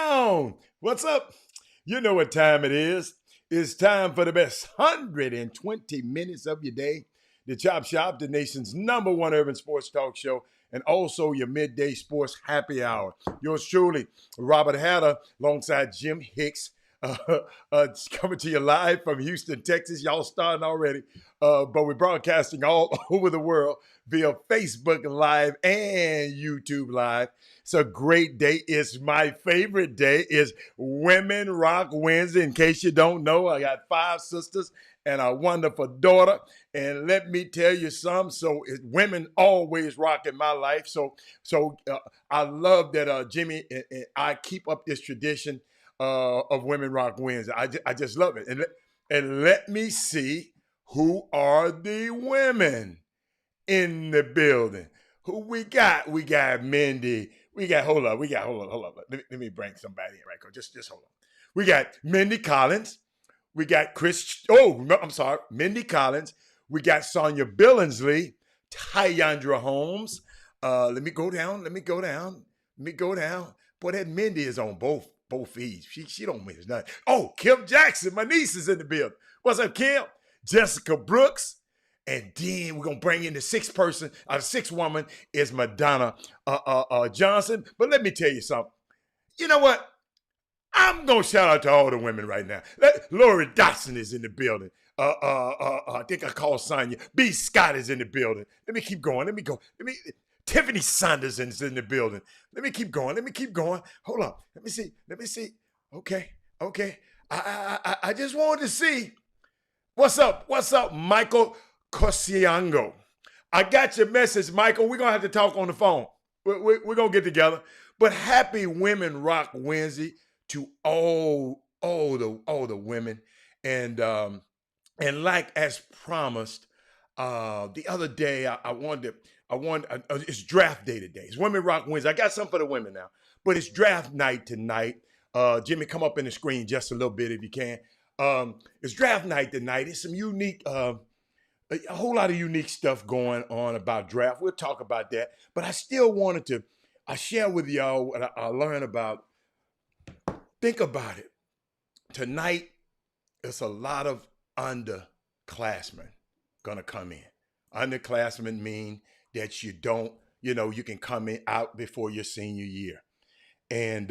Brown. What's up? You know what time it is. It's time for the best 120 minutes of your day. The Chop Shop, the nation's number one urban sports talk show, and also your midday sports happy hour. Yours truly, Robert Hatter, alongside Jim Hicks, coming to you live from Houston, Texas. Y'all starting already, but we're broadcasting all over the world via Facebook Live and YouTube Live. It's a great day. It's my favorite day. It's Women Rock Wednesday. In case you don't know, I got 5 sisters and a wonderful daughter. And let me tell you something. So women always rock in my life. So I love that Jimmy and I keep up this tradition of Women Rock Wednesday. I just love it. And let me see who are the women in the building. Who we got? We got Mindy. Hold on. Let me bring somebody in right quick. Just hold on. We got Mindy Collins. We got Mindy Collins. We got Sonia Billingsley, Tyandra Holmes. Let me go down. Boy, that Mindy is on both feeds. She don't miss nothing. Oh, Kim Jackson, my niece is in the building. What's up, Kim? Jessica Brooks. And then we're going to bring in the sixth woman is Madonna Johnson. But let me tell you something. You know what? I'm going to shout out to all the women right now. Lori Dotson is in the building. I think I called Sonya. B. Scott is in the building. Let me keep going. Tiffany Saunders is in the building. Let me keep going. Hold on. Let me see. Okay. I just wanted to see. What's up, Michael Cosiango? I got your message, Michael. We're going to have to talk on the phone. We're going to get together. But happy Women Rock Wednesday to all the women. And like as promised, the other day it's draft day today. It's Women Rock Wednesday. I got something for the women now, but it's draft night tonight. Jimmy, come up in the screen just a little bit if you can. It's draft night tonight. It's some unique, a whole lot of unique stuff going on about draft. We'll talk about that. But I still wanted to share with y'all what I learned about. Think about it. Tonight, it's a lot of underclassmen going to come in. Underclassmen mean that you can come out before your senior year. And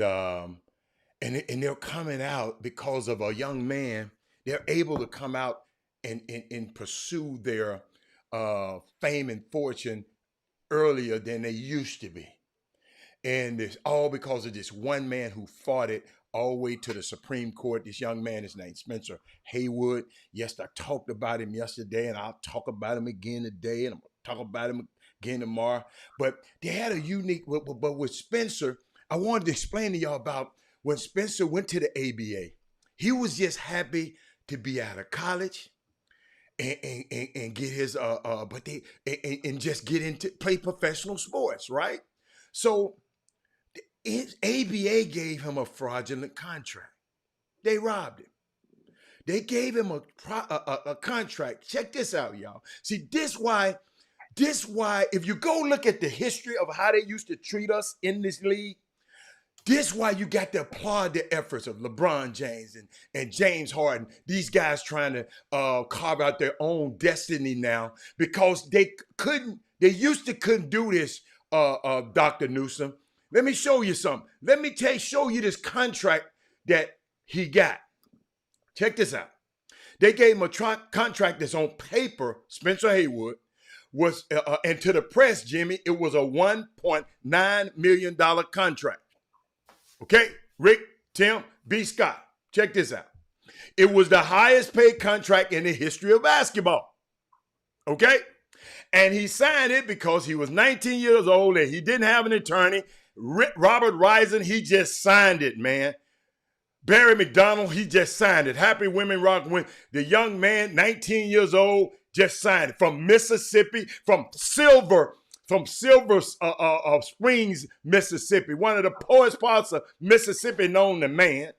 they're coming out because of a young man. They're able to come out and pursue their fame and fortune earlier than they used to be. And it's all because of this one man who fought it all the way to the Supreme Court. This young man is named Spencer Haywood. Yes, I talked about him yesterday, and I'll talk about him again today, and I'm going to talk about him again tomorrow. But they had a unique, but with Spencer, I wanted to explain to y'all about when Spencer went to the ABA. He was just happy to be out of college and get his and just get into play professional sports, right? So his ABA gave him a fraudulent contract. They robbed him. They gave him a contract. Check this out, y'all. See, this why if you go look at the history of how they used to treat us in this league, this why you got to applaud the efforts of LeBron James and James Harden. These guys trying to carve out their own destiny now because they used to couldn't do this, Dr. Newsom. Let me show you something. Let me show you this contract that he got. Check this out. They gave him a contract that's on paper, Spencer Haywood, was, and to the press, Jimmy, it was a $1.9 million contract. Okay, Rick, Tim, B. Scott, check this out. It was the highest paid contract in the history of basketball. Okay? And he signed it because he was 19 years old and he didn't have an attorney. Robert Risen, he just signed it, man. Barry McDonald, he just signed it. Happy Women Rock Wednesday. The young man, 19 years old, just signed it. From Mississippi, from Silver Springs, Mississippi, one of the poorest parts of Mississippi, known to man.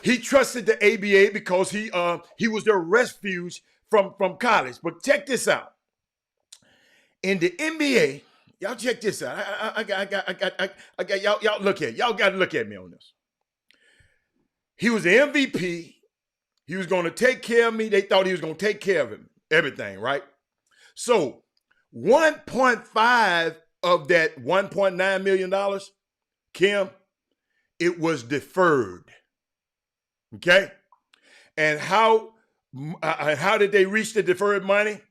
He trusted the ABA because he was their refuge from college. But check this out. In the NBA, y'all check this out. I got y'all look at it. Y'all got to look at me on this. He was the MVP. He was going to take care of me. They thought he was going to take care of him, everything, right? So 1.5 of that $1.9 million, Kim, it was deferred. Okay? And how did they reach the deferred money?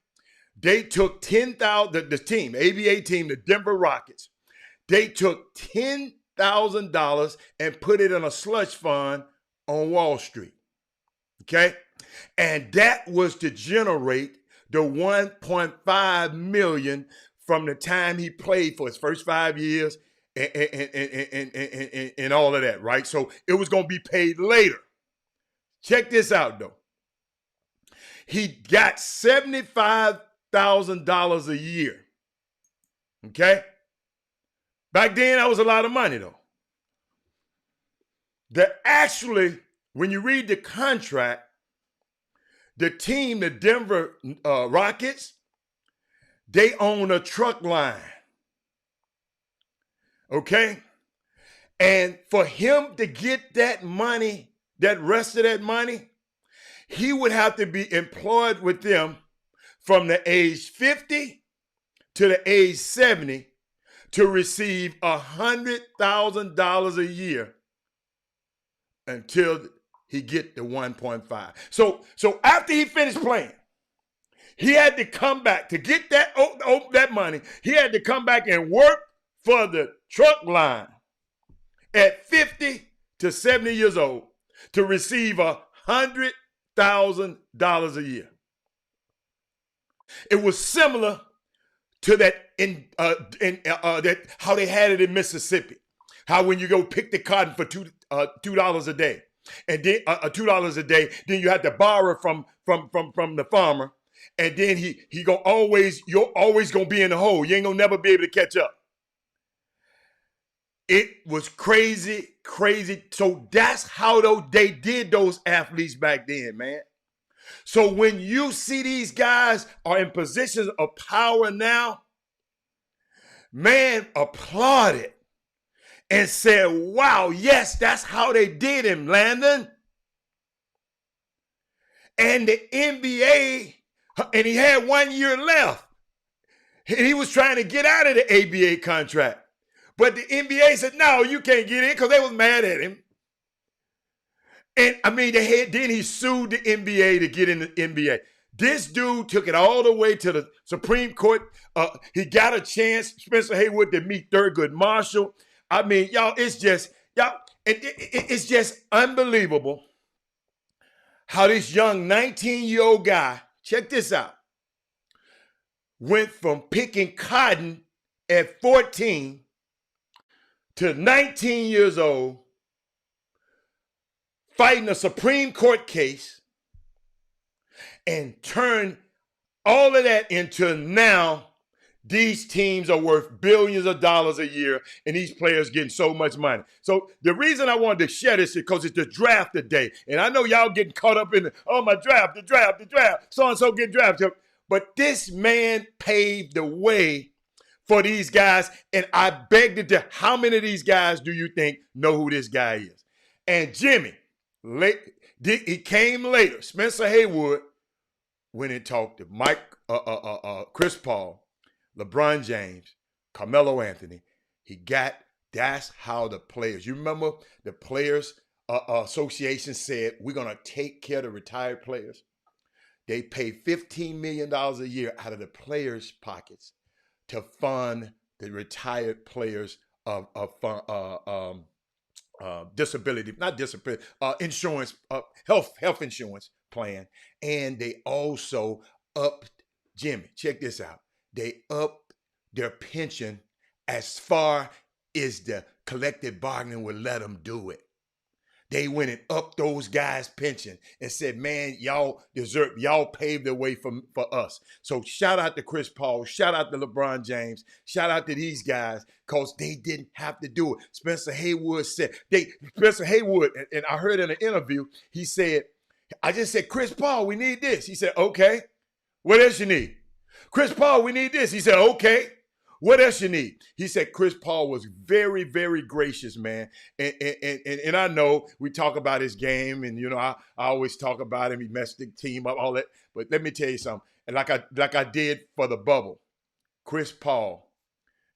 They took 10,000, the team, ABA team, the Denver Rockets, they took $10,000 and put it in a slush fund on Wall Street. Okay? And that was to generate the $1.5 million from the time he played for his first 5 years and all of that, right? So it was going to be paid later. Check this out, though. He got $75,000 a year. Okay? Back then, that was a lot of money, though. Actually, when you read the contract, the team, the Denver Rockets, they own a truck line. Okay? And for him to get that money, that rest of that money, he would have to be employed with them from the age 50 to the age 70 to receive $100,000 a year until he get the 1.5. So after he finished playing, he had to come back to get that money. He had to come back and work for the truck line at 50 to 70 years old to receive $100,000 a year. It was similar to that that how they had it in Mississippi. How when you go pick the cotton for $2 a day, and then $2 a day, then you have to borrow from the farmer, and then you're always gonna be in the hole. You ain't gonna never be able to catch up. It was crazy. So that's how they did those athletes back then, man. So when you see these guys are in positions of power now, man, applaud it and said, wow, yes, that's how they did him, Landon. And the NBA, and he had 1 year left. And he was trying to get out of the ABA contract. But the NBA said, no, you can't get in, because they was mad at him. And I mean, then he sued the NBA to get in the NBA. This dude took it all the way to the Supreme Court. He got a chance, Spencer Haywood, to meet Thurgood Marshall. I mean, y'all, it's just unbelievable how this young 19-year-old guy, check this out, went from picking cotton at 14 to 19 years old, fighting a Supreme Court case, and turned all of that into now these teams are worth billions of dollars a year, and these players getting so much money. So the reason I wanted to share this is because it's the draft today. And I know y'all getting caught up in the draft, so-and-so getting drafted. But this man paved the way for these guys, and I beg to differ. How many of these guys do you think know who this guy is? And Jimmy, he came later. Spencer Haywood went and talked to Chris Paul, LeBron James, Carmelo Anthony. That's how the players, you remember the Players Association said, we're going to take care of the retired players. They pay $15 million a year out of the players' pockets to fund the retired players of insurance, health insurance plan. And they also upped, Jimmy, check this out. They upped their pension as far as the collective bargaining would let them do it. They went and upped those guys' pension and said, man, y'all paved the way for us. So shout out to Chris Paul, shout out to LeBron James, shout out to these guys, because they didn't have to do it. Spencer Haywood said, and I heard in an interview, he said, I just said, Chris Paul, we need this. He said, okay, what else you need? Chris Paul, we need this. He said, okay, What else you need? He said Chris Paul was very, very gracious, man. And I know we talk about his game, and I always talk about him. He messed the team up, all that. But let me tell you something. And like I did for the bubble, Chris Paul,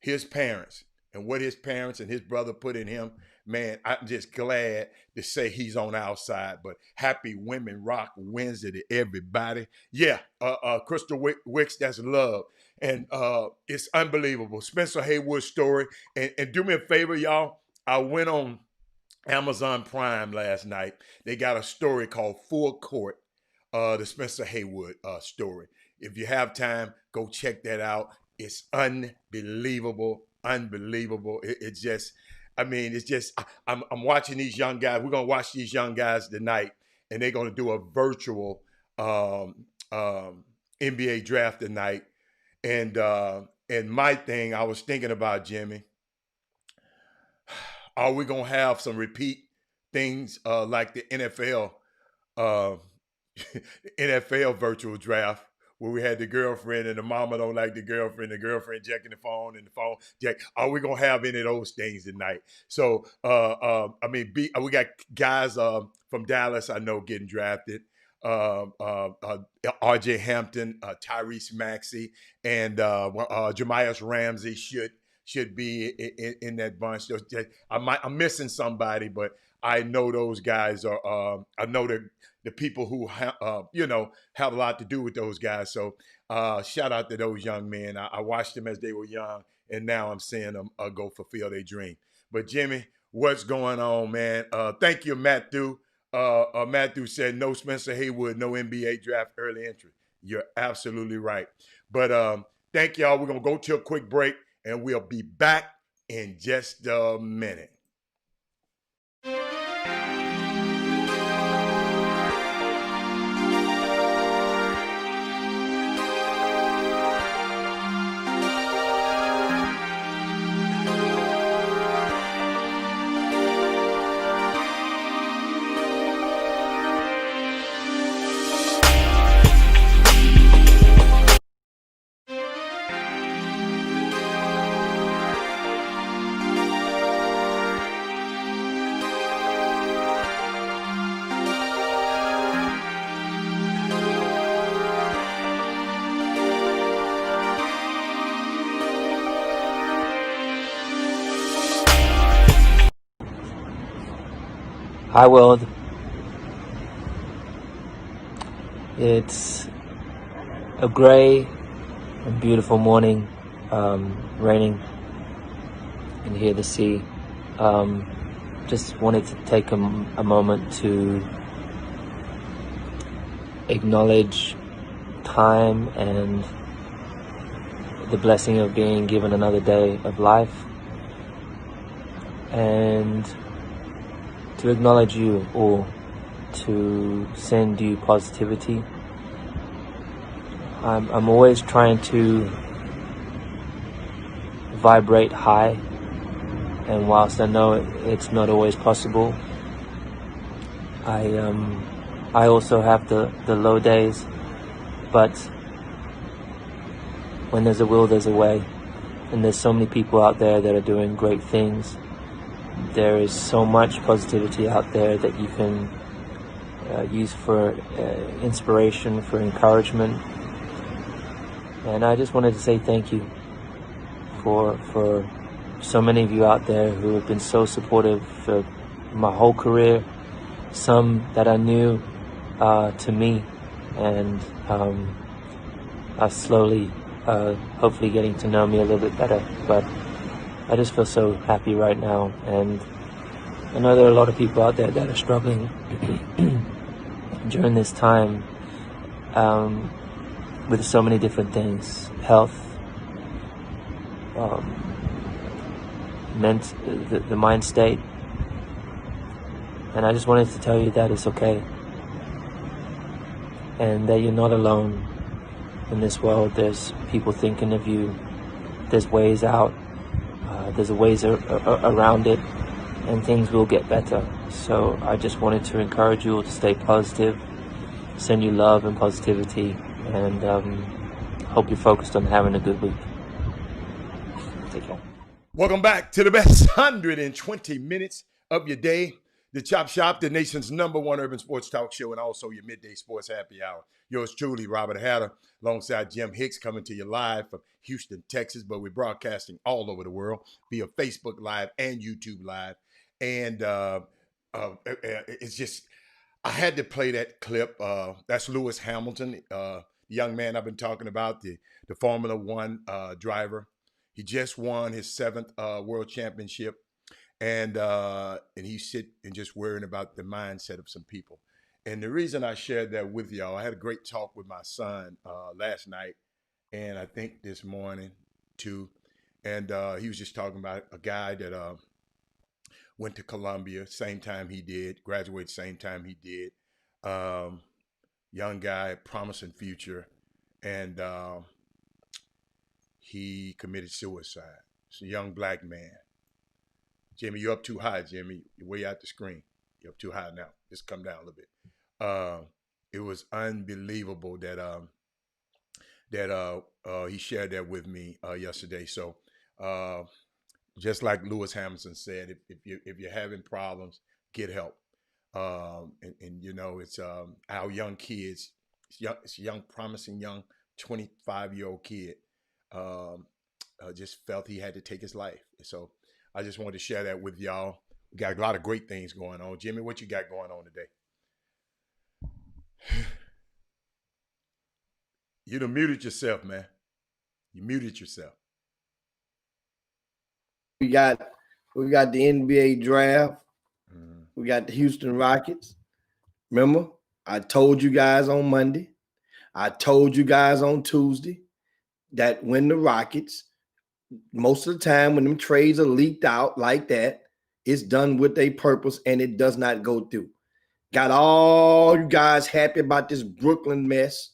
his parents, and what his parents and his brother put in him, man, I'm just glad to say he's on our side. But happy Women Rock Wednesday to everybody. Yeah, Crystal Wicks, that's love. And it's unbelievable. Spencer Haywood's story. And do me a favor, y'all. I went on Amazon Prime last night. They got a story called Full Court, the Spencer Haywood story. If you have time, go check that out. It's unbelievable, unbelievable. It's just, I'm watching these young guys. We're going to watch these young guys tonight, and they're going to do a virtual NBA draft tonight. And my thing, I was thinking about, Jimmy, are we going to have some repeat things like the NFL virtual draft, where we had the girlfriend and the mama don't like the girlfriend checking the phone and the phone check? Are we going to have any of those things tonight? So, we got guys from Dallas I know getting drafted. R.J. Hampton, Tyrese Maxey, and Jamias Ramsey should be in that bunch. I'm missing somebody, but I know those guys are. I know the people who have a lot to do with those guys. So shout out to those young men. I watched them as they were young, and now I'm seeing them go fulfill their dream. But Jimmy, what's going on, man? Thank you, Matthew. Matthew said no Spencer Haywood, no NBA draft early entry. You're absolutely right. But thank y'all. We're gonna go to a quick break, and we'll be back in just a minute. Hi world, it's a grey and beautiful morning, raining, you can hear the sea. Just wanted to take a moment to acknowledge time and the blessing of being given another day of life, and to acknowledge you all, to send you positivity. I'm always trying to vibrate high, and whilst I know it's not always possible, I also have the low days, but when there's a will, there's a way, and there's so many people out there that are doing great things. There is so much positivity out there that you can use for inspiration, for encouragement. And I just wanted to say thank you for so many of you out there who have been so supportive for my whole career, some that I knew to me, and are slowly, hopefully getting to know me a little bit better. But I just feel so happy right now, and I know there are a lot of people out there that are struggling during this time with so many different things: health, the mind state. And I just wanted to tell you that it's okay, and that you're not alone in this world. There's people thinking of you. There's ways out. There's ways around it, and things will get better. So I just wanted to encourage you all to stay positive, send you love and positivity, and hope you're focused on having a good week. Take care. Welcome back to the best 120 minutes of your day. The Chop Shop, the nation's #1 urban sports talk show, and also your midday sports happy hour. Yours truly, Robert Hatter, alongside Jim Hicks, coming to you live from Houston, Texas. But we're broadcasting all over the world via Facebook Live and YouTube Live. And it's just, I had to play that clip. That's Lewis Hamilton, the young man I've been talking about, the Formula One driver. He just won his 7th world championship. And he's sitting and just worrying about the mindset of some people. And the reason I shared that with y'all, I had a great talk with my son last night, and I think this morning too. And he was just talking about a guy that went to Columbia same time he did, graduated same time he did. Young guy, promising future, and he committed suicide. It's a young black man. Jimmy, you're up too high, Jimmy. You're way out the screen. You're up too high now. Just come down a little bit. It was unbelievable that he shared that with me yesterday. So just like Lewis Hamilton said, if you're having problems, get help. And you know, it's our young kids. It's young, promising young 25-year-old kid. Just felt he had to take his life. So I just wanted to share that with y'all. We got a lot of great things going on. Jimmy, what you got going on today? You done muted yourself, man. You muted yourself. We got the NBA draft. Mm-hmm. We got the Houston Rockets. Remember, I told you guys on Monday. I told you guys on Tuesday that when the Rockets, most of the time when them trades are leaked out like that, it's done with a purpose and it does not go through. Got all you guys happy about this Brooklyn mess.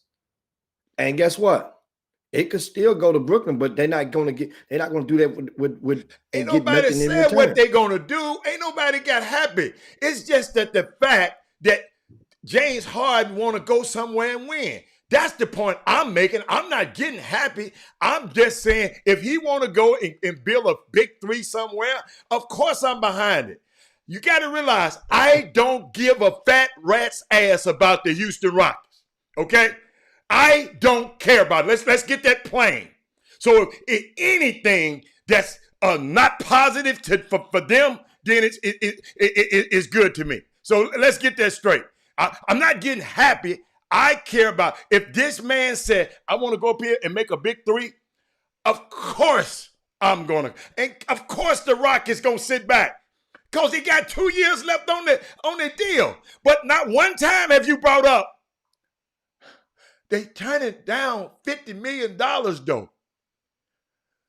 And guess what? It could still go to Brooklyn, but they're not going to do that with ain't nobody said what they're going to do. Ain't nobody got happy. It's just that the fact that James Harden want to go somewhere and win. That's the point I'm making. I'm not getting happy. I'm just saying if he want to go and build a big 3 somewhere, of course I'm behind it. You got to realize I don't give a fat rat's ass about the Houston Rockets, okay? I don't care about it. Let's get that plain. So if anything that's not positive for them, then it's good to me. So let's get that straight. I'm not getting happy. I care about if this man said, I want to go up here and make a big 3, of course I'm going to. And of course the Rockets going to sit back because he got 2 years left on the deal. But not one time have you brought up they turning down $50 million though.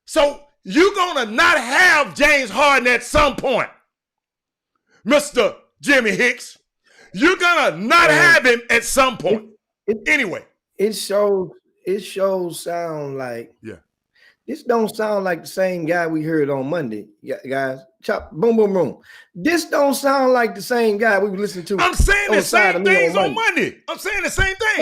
So you're going to not have James Harden at some point, Mr. Jimmy Hicks. You're going to not have him at some point. Anyway. It shows sound like, this don't sound like the same guy we heard on Monday, guys. Chop, boom, boom, boom. This don't sound like the same guy we listened to. I'm saying the same things on Monday. I'm saying the same thing.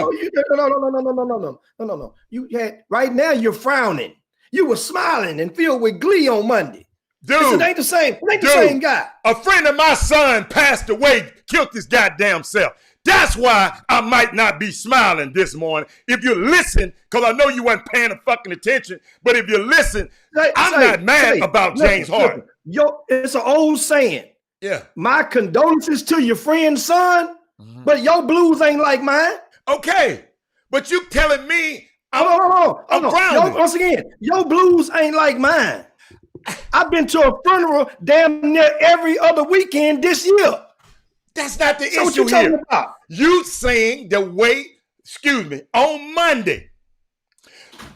No. You had right now. You're frowning. You were smiling and filled with glee on Monday. Dude, it ain't the same. It ain't the same guy. A friend of my son passed away, killed his goddamn self. That's why I might not be smiling this morning. If you listen, because I know you weren't paying fucking attention, but if you listen, I'm not mad about James Harden. It's an old saying. Yeah. My condolences to your friend's son, but your blues ain't like mine. Okay. But you telling me Once again, your blues ain't like mine. I've been to a funeral damn near every other weekend this year. That's not the issue here. You saying the way, on Monday.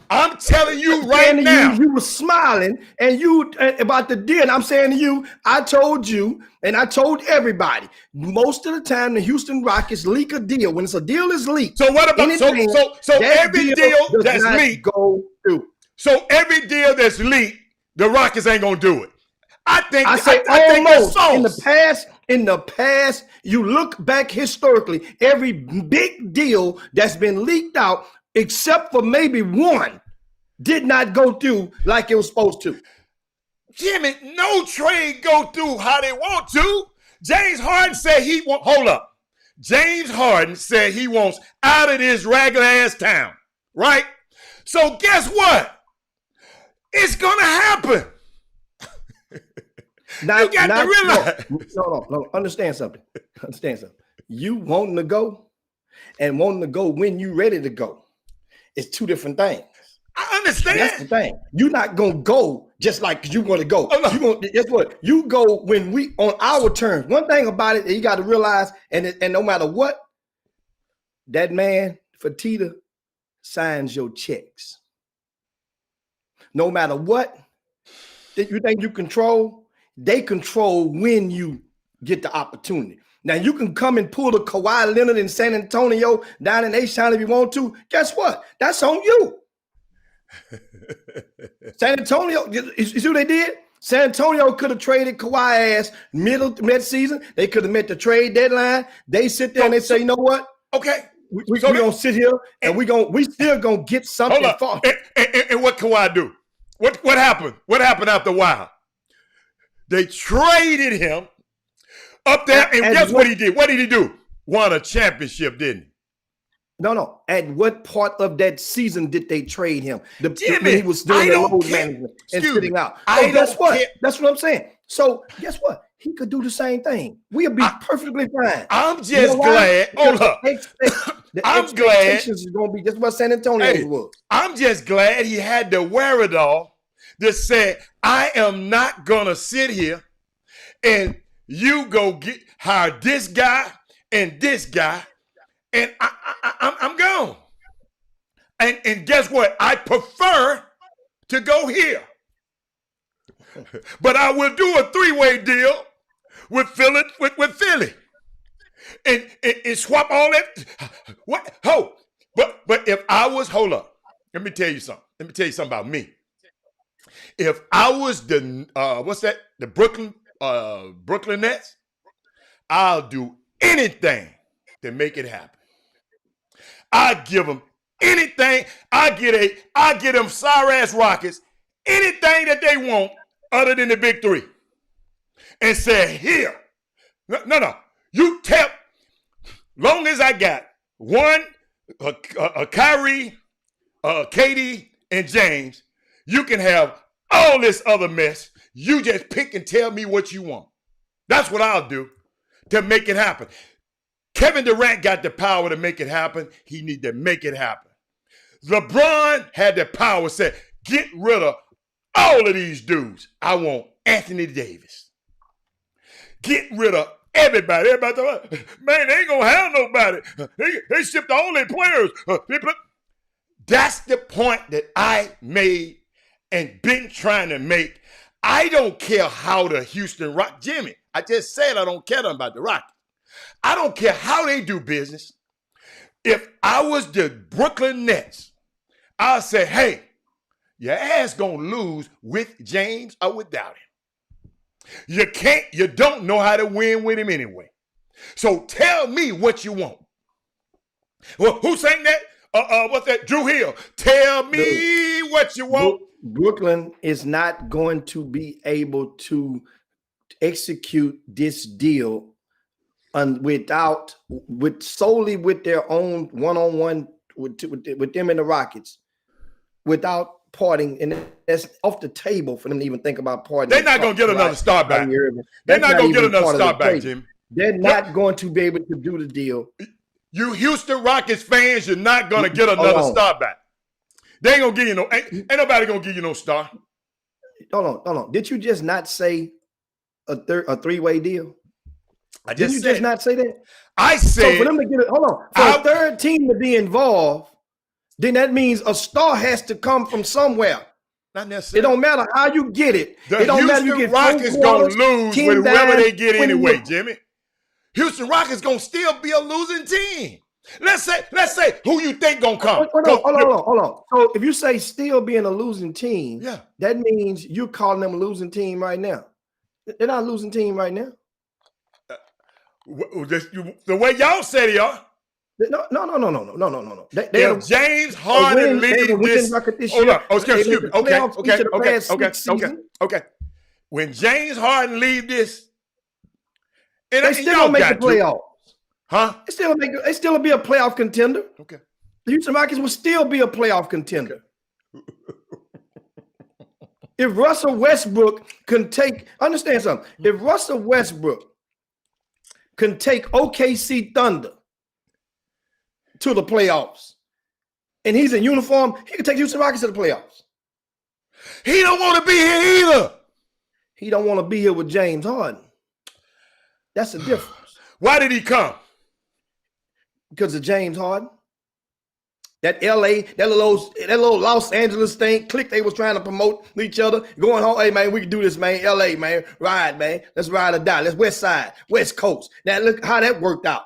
I'm telling you right now. You were smiling and you about the deal. And I'm saying to you, I told you and I told everybody, most of the time the Houston Rockets leak a deal. When it's a deal is leaked. So what about so every deal that's leaked go through. So every deal that's leaked, the Rockets ain't gonna do it. I think in the past, you look back historically, every big deal that's been leaked out, except for maybe one, did not go through like it was supposed to. Jimmy, no trade go through how they want to. James Harden said he want. Hold up. James Harden said he wants out of this ragged ass town, right? So guess what? It's gonna happen. You got to realize. No. Understand something. You wanting to go and wanting to go when you ready to go. It's two different things. I understand. That's the thing. You're not gonna go just like you want to go. Oh, no. You gonna guess what? You go when we on our terms. One thing about it that you got to realize, and no matter what, that man Fertitta signs your checks. No matter what that you think you control, they control when you get the opportunity. Now you can come and pull the Kawhi Leonard in San Antonio down in H-Town if you want to. Guess what? That's on you. San Antonio, you see what they did? San Antonio could have traded Kawhi ass mid-season. They could have met the trade deadline. They sit there and they say, you know what? Okay. We're gonna sit here and we still gonna get something for him. And what Kawhi do? What happened? What happened after a while? They traded him up there, and guess what he did? What did he do? Won a championship, didn't he? No. At what part of that season did they trade him? Jimmy, when he was doing the load management and sitting out. Guess what? That's what I'm saying. So guess what? He could do the same thing. We'll be perfectly fine. I'm just glad. Hold up. I'm glad is going to be just what San Antonio was. I'm just glad he had the wherewithal to say, I am not going to sit here and you go hire this guy and this guy, and I'm gone. And guess what? I prefer to go here. But I will do a three-way deal with Philly. And swap all that. What? But if I was, hold up. Let me tell you something. Let me tell you something about me. If I was the Brooklyn Nets, I'll do anything to make it happen. I give them anything. I get them sorry ass Rockets anything that they want other than the big three, and say here. No. You tell. Long as I got one, Kyrie, Katie, and James, you can have all this other mess. You just pick and tell me what you want. That's what I'll do to make it happen. Kevin Durant got the power to make it happen. He need to make it happen. LeBron had the power to say, get rid of all of these dudes. I want Anthony Davis. Get rid of everybody. Man, they ain't gonna have nobody. They shipped all their players. That's the point that I made and been trying to make. I don't care how the Houston Rock, Jimmy, I just said I don't care about the Rockets. I don't care how they do business. If I was the Brooklyn Nets, I'll say, hey, your ass gonna lose with James or without him. You don't know how to win with him anyway. So tell me what you want. Well, who sang that? What's that? Drew Hill. Tell me what you want. Brooklyn is not going to be able to execute this deal solely with their own one-on-one with them and the Rockets without parting, and that's off the table for them to even think about parting. They're not going to get another star back. They're not going to get another star back, Jim. They're not going to be able to do the deal. You Houston Rockets fans, you're not going to get another star back. They ain't going to give you no, ain't nobody going to give you no star. Hold on. Did you just not say a three-way deal? Did you just not say that? I said. So for them to get it, hold on. For a third team to be involved, then that means a star has to come from somewhere. Not necessarily. It don't matter how you get it. The it don't Houston matter. You get Rockets gonna lose with whoever they get anyway, Jimmy. Houston Rockets gonna still be a losing team. Let's say who you think gonna come. Hold on. So if you say still being a losing team, yeah, that means you're calling them a losing team right now. They're not a losing team right now. The way y'all say they are. No. If James Harden leads this, hold on. Excuse me. Okay. when James Harden leave this, and they still don't make the playoffs. Huh? They still be a playoff contender. Okay. The Houston Rockets will still be a playoff contender. If Russell Westbrook can understand something. If Russell Westbrook can take OKC Thunder to the playoffs, and he's in uniform, he can take Houston Rockets to the playoffs. He don't want to be here either. He don't want to be here with James Harden. That's the difference. Why did he come? Because of James Harden. That LA, that little Los Angeles thing, clique they was trying to promote each other, going home, hey man, we can do this, man. LA, man, ride, man. Let's ride or die. Let's West Side, West Coast. Now look how that worked out.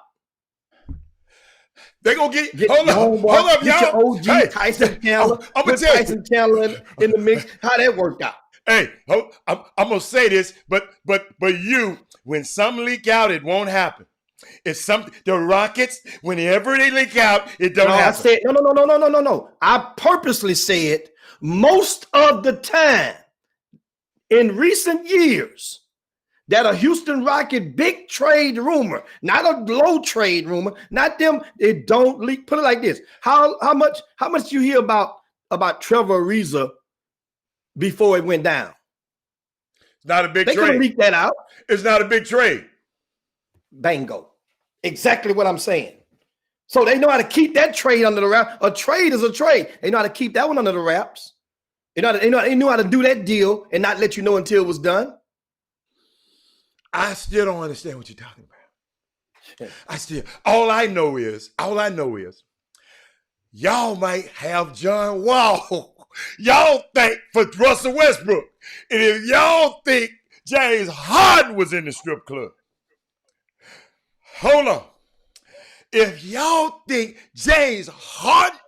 They gonna get hold up, y'all. OG hey, Tyson Chandler. I'm gonna tell Tyson Chandler in the mix. How that worked out. Hey, I'm gonna say this, but you, when some leak out, it won't happen. It's something. The Rockets, whenever they leak out, it don't happen. I said no. I purposely said most of the time in recent years that a Houston Rocket big trade rumor, not a low trade rumor, not them. It don't leak. Put it like this: how much you hear about Trevor Ariza before it went down? It's not a big trade. They could leak that out. It's not a big trade. Bingo. Exactly what I'm saying. So they know how to keep that trade under the wrap. A trade is a trade. They know how to keep that one under the wraps. They know how to do that deal and not let you know until it was done. I still don't understand what you're talking about. All I know is y'all might have John Wall. Y'all think for Russell Westbrook. And if y'all think James Harden was in the strip club, hold on. If y'all think James Harden,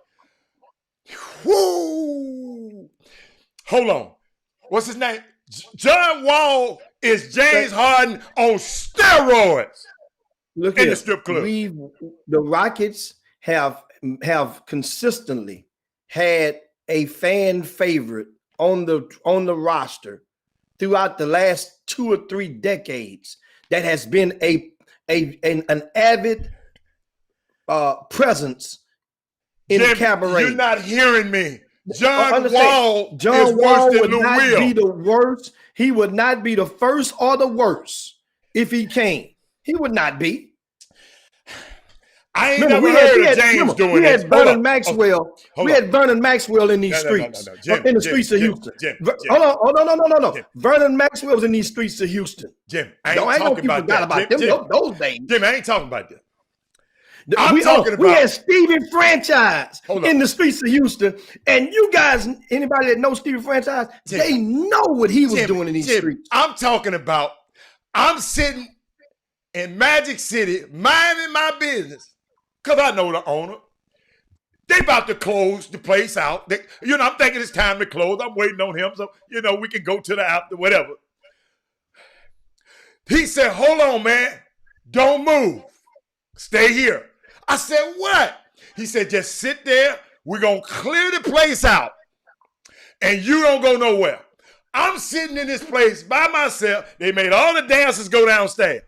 hold on. What's his name? John Wall is James Harden on steroids. Look in the strip club. The Rockets have consistently had a fan favorite on the roster throughout the last 2 or 3 decades that has been an avid presence in the cabaret. You're not hearing me. John Wall is worse than Lou Will. Be the worst. He would not be the first or the worst if he came. He would not be. I ain't never heard of James doing this. Vernon Maxwell. We had Vernon Maxwell in these streets. In the streets of Houston. Hold on. No. Vernon Maxwell was in these streets of Houston. Jim, I ain't talking about that. Those days. Jim, I ain't talking about that. We had Stevie Franchise in the streets of Houston, and you guys, anybody that knows Stevie Franchise, they know what he was doing in these streets. I'm talking about, I'm sitting in Magic City, minding my business, because I know the owner. They about to close the place out. I'm thinking it's time to close. I'm waiting on him, so, we can go to the after, whatever. He said, hold on, man. Don't move. Stay here. I said, what? He said, just sit there. We're going to clear the place out. And you don't go nowhere. I'm sitting in this place by myself. They made all the dancers go downstairs.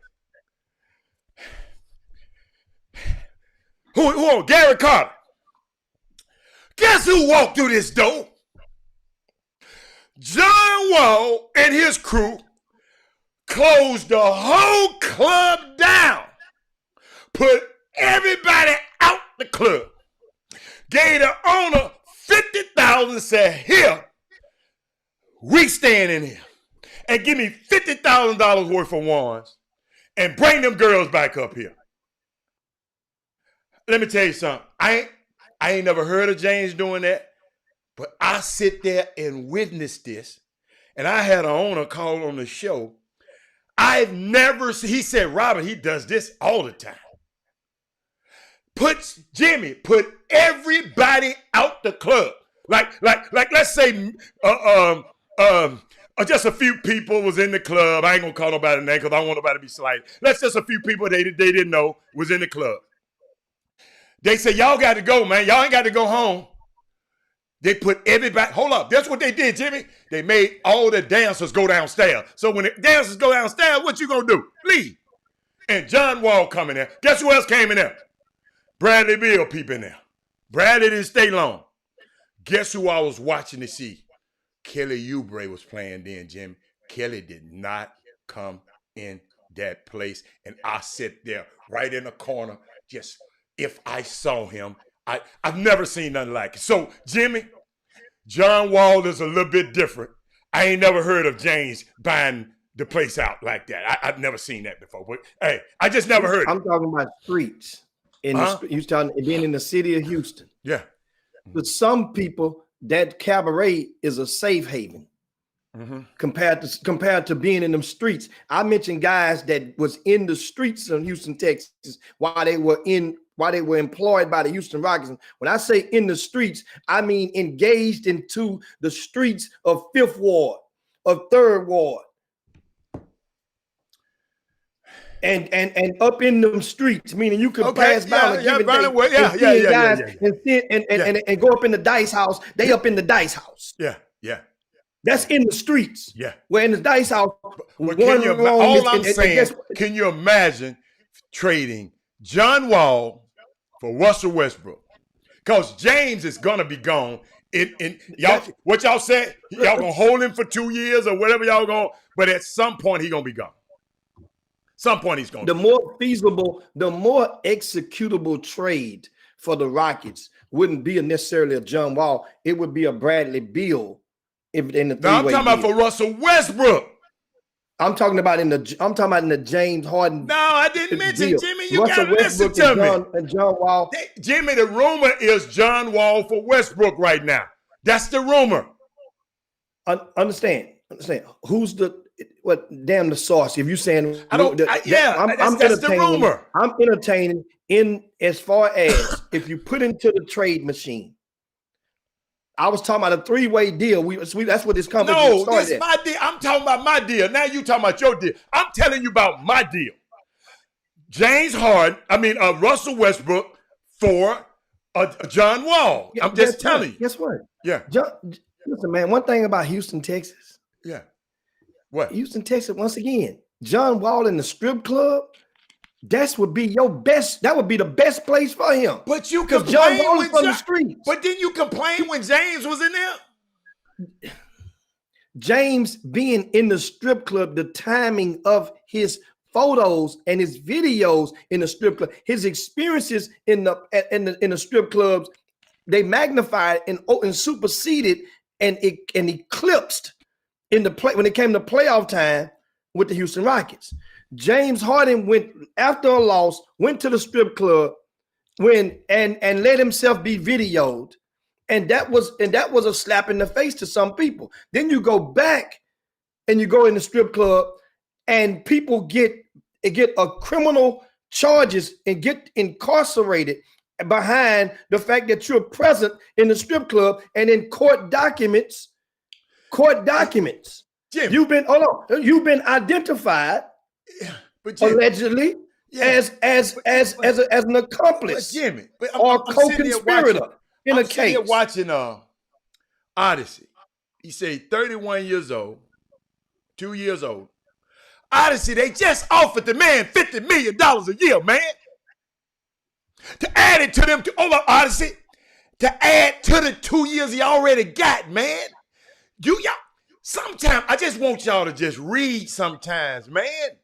Who? Gary Carter. Guess who walked through this door? John Wall and his crew closed the whole club down. Put everybody out the club. Gave the owner $50,000, said, here, we staying in here. And give me $50,000 worth of wands and bring them girls back up here. Let me tell you something. I ain't never heard of James doing that, but I sit there and witness this. And I had an owner call on the show. I've never seen, he said, Robert, he does this all the time. Put everybody out the club. Like let's say just a few people was in the club. I ain't gonna call nobody name because I don't want nobody to be slighted. Let's just a few people they didn't know was in the club. They said, y'all got to go, man. Y'all ain't got to go home. They put everybody, hold up, that's what they did, Jimmy. They made all the dancers go downstairs. So when the dancers go downstairs, what you gonna do? Leave. And John Wall coming there. Guess who else came in there? Bradley Beal peeping there. Bradley didn't stay long. Guess who I was watching to see? Kelly Oubre was playing then, Jimmy. Kelly did not come in that place. And I sit there right in the corner. Just, if I saw him, I've never seen nothing like it. So, Jimmy, John Wall is a little bit different. I ain't never heard of James buying the place out like that. I've never seen that before. But, hey, I just never heard it. I'm talking about streets. You was talking being in the city of Houston. Yeah. But some people, that cabaret is a safe haven compared to being in them streets. I mentioned guys that was in the streets of Houston, Texas, while they were employed by the Houston Rockets. When I say in the streets, I mean engaged into the streets of 5th Ward, of 3rd Ward. And up in them streets, meaning you could pass by and go up in the dice house. They up in the dice house. Yeah, yeah. That's in the streets. Yeah. Where in the dice house, can you imagine trading John Wall for Russell Westbrook? Because James is gonna be gone. What y'all said? Y'all gonna hold him for 2 years or whatever y'all gonna. But at some point he gonna be gone. Some point he's going. The more feasible, the more executable trade for the Rockets wouldn't be necessarily a John Wall. It would be a Bradley Beal. I'm talking about for Russell Westbrook. I'm talking about in the James Harden. No, I didn't mention deal. Jimmy. You Russell gotta listen to me. And John Wall. Jimmy, the rumor is John Wall for Westbrook right now. That's the rumor. Understand. Who's the source? If you saying that's the rumor. I'm entertaining in as far as if you put into the trade machine. I was talking about a 3-way deal. That's what this company started. No, this is my deal. I'm talking about my deal. Now you talking about your deal. I'm telling you about my deal. Russell Westbrook for John Wall. I'm just telling you. Guess what? Yeah. Listen, man. One thing about Houston, Texas. Yeah. What? Houston, Texas, once again, John Wall in the strip club, that would be your best. That would be the best place for him. But you because John Wall is from the streets. But didn't you complain when James was in there? James being in the strip club, the timing of his photos and his videos in the strip club, his experiences in the strip clubs, they magnified and superseded and eclipsed in the play when it came to playoff time with the Houston Rockets. James Harden went after a loss, went to the strip club, and let himself be videoed, and that was a slap in the face to some people. Then you go back and you go in the strip club, and people get a criminal charges and get incarcerated behind the fact that you're present in the strip club and in court documents. Jim, you've been identified, allegedly as an accomplice or co-conspirator in a case. I'm watching Odyssey. He said 31 years old, 2 years old. Odyssey, they just offered the man $50 million a year, man. To add it to them, Odyssey, to add to the 2 years he already got, man. Y'all, sometimes I just want y'all to just read sometimes, man.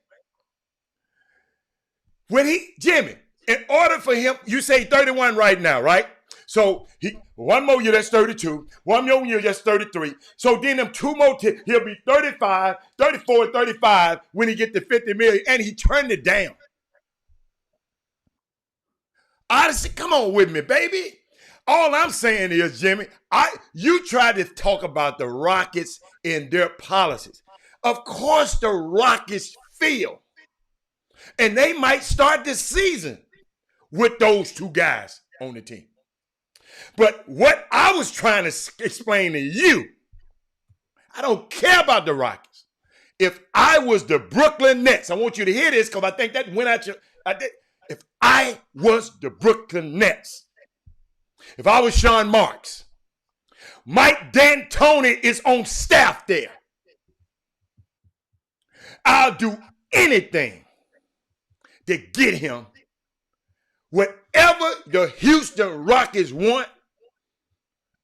Jimmy, in order for him, you say 31 right now, right? So one more year, that's 32. One more year, that's 33. So then them 2 more, he'll be 35, 34, 35 when he get to 50 million, and he turned it down. Odyssey, come on with me, baby. All I'm saying is, Jimmy, you try to talk about the Rockets and their policies. Of course the Rockets feel. And they might start this season with those 2 guys on the team. But what I was trying to explain to you, I don't care about the Rockets. If I was the Brooklyn Nets, I want you to hear this because I think that went at you. If I was the Brooklyn Nets, if I was Sean Marks, Mike D'Antoni is on staff there. I'll do anything to get him. Whatever the Houston Rockets want,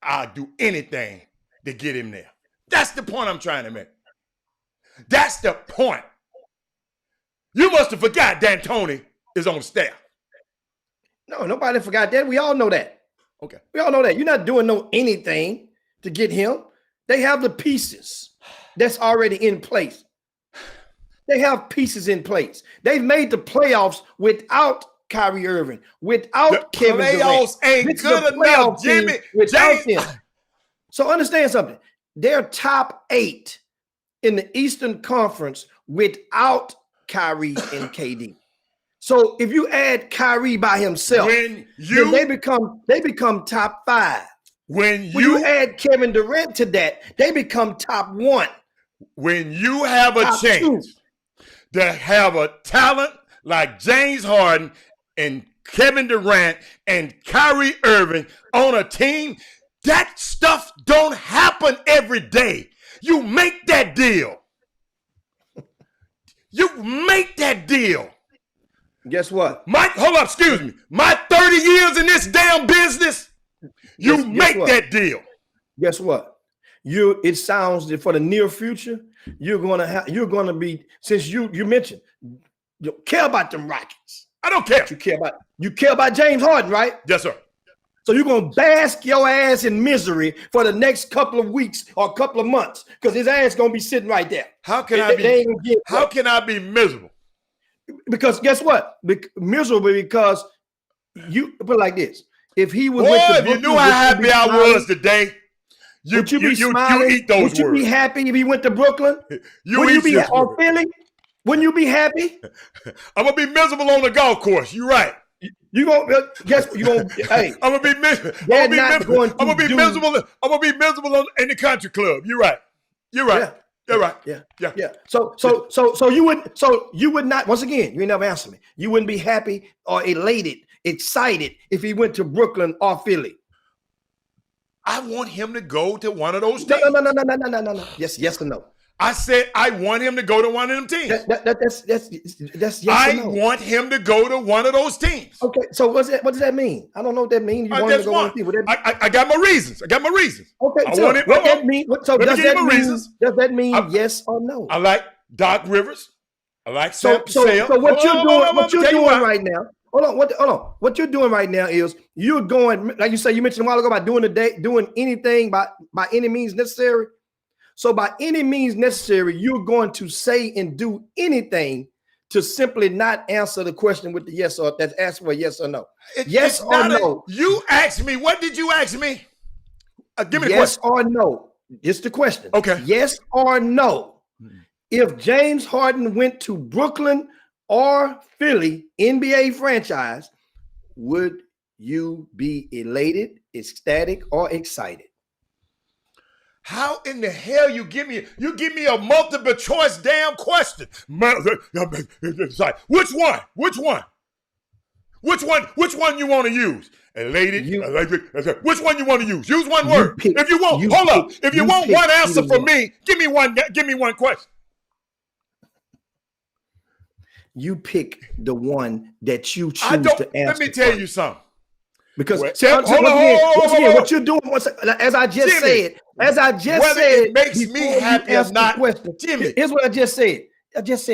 I'll do anything to get him there. That's the point I'm trying to make. That's the point. You must have forgot D'Antoni is on staff. No, nobody forgot that. We all know that. Okay. We all know that. You're not doing anything to get him. They have the pieces that's already in place. They have pieces in place. They've made the playoffs without Kyrie Irving, without Kevin Durant. Playoffs ain't good enough, Jimmy. Without him. So understand something. They're top 8 in the Eastern Conference without Kyrie and KD. So if you add Kyrie by himself, then they become top 5. When you add Kevin Durant to that, they become top 1. When you have a chance to have a talent like James Harden and Kevin Durant and Kyrie Irving on a team, that stuff don't happen every day. You make that deal. You make that deal. Guess what? Hold up, excuse me. My 30 years in this damn business, you make that deal. Guess what? It sounds that for the near future, you're gonna be, since you mentioned you care about them Rockets. I don't care. You care about James Harden, right? Yes, sir. So you're gonna bask your ass in misery for the next couple of weeks or couple of months because his ass gonna be sitting right there. How can I be miserable? Because guess what? Miserable because you put it like this. If he was if you knew how happy I was today, you eat those words. Would you be happy if he went to Brooklyn? Wouldn't you be or Philly? Wouldn't you be happy? I'm gonna be miserable on the golf course. You're right. You gonna guess you gonna hey. I'm gonna be miserable. I'm gonna be miserable in the country club. You're right. You're right. You're right. Yeah. So you would not, once again, you never answer me. You wouldn't be happy or excited if he went to Brooklyn or Philly. I want him to go to one of those teams. No. Yes or no. I said I want him to go to one of them teams. That's yes I or no. want him to go to one of those teams. Okay, so what does that mean? I don't know what that means. You want him to go to one team. I got my reasons. Okay, does that mean yes or no? I like Doc Rivers. I like Sam Cassell. So what you're doing right now? Hold on. What you're doing right now is you're going, like you said, you mentioned a while ago about doing anything by any means necessary. So by any means necessary, you're going to say and do anything to simply not answer the question with the yes or that's asked for yes or no. Yes or no. You asked me. What did you ask me? Give me the question. Yes or no. It's the question. Okay. Yes or no. If James Harden went to Brooklyn or Philly, NBA franchise, would you be elated, ecstatic, or excited? How in the hell you give me a multiple choice damn question? Which one? Which one you want to use? Elated? Which one you want to use? Use one word. If you want one answer from me, give me one question. You pick the one that you choose to answer. Let me tell you something. Because once again, what you're doing, as I just said, it makes me happy or not, Jimmy. Here's what I just said.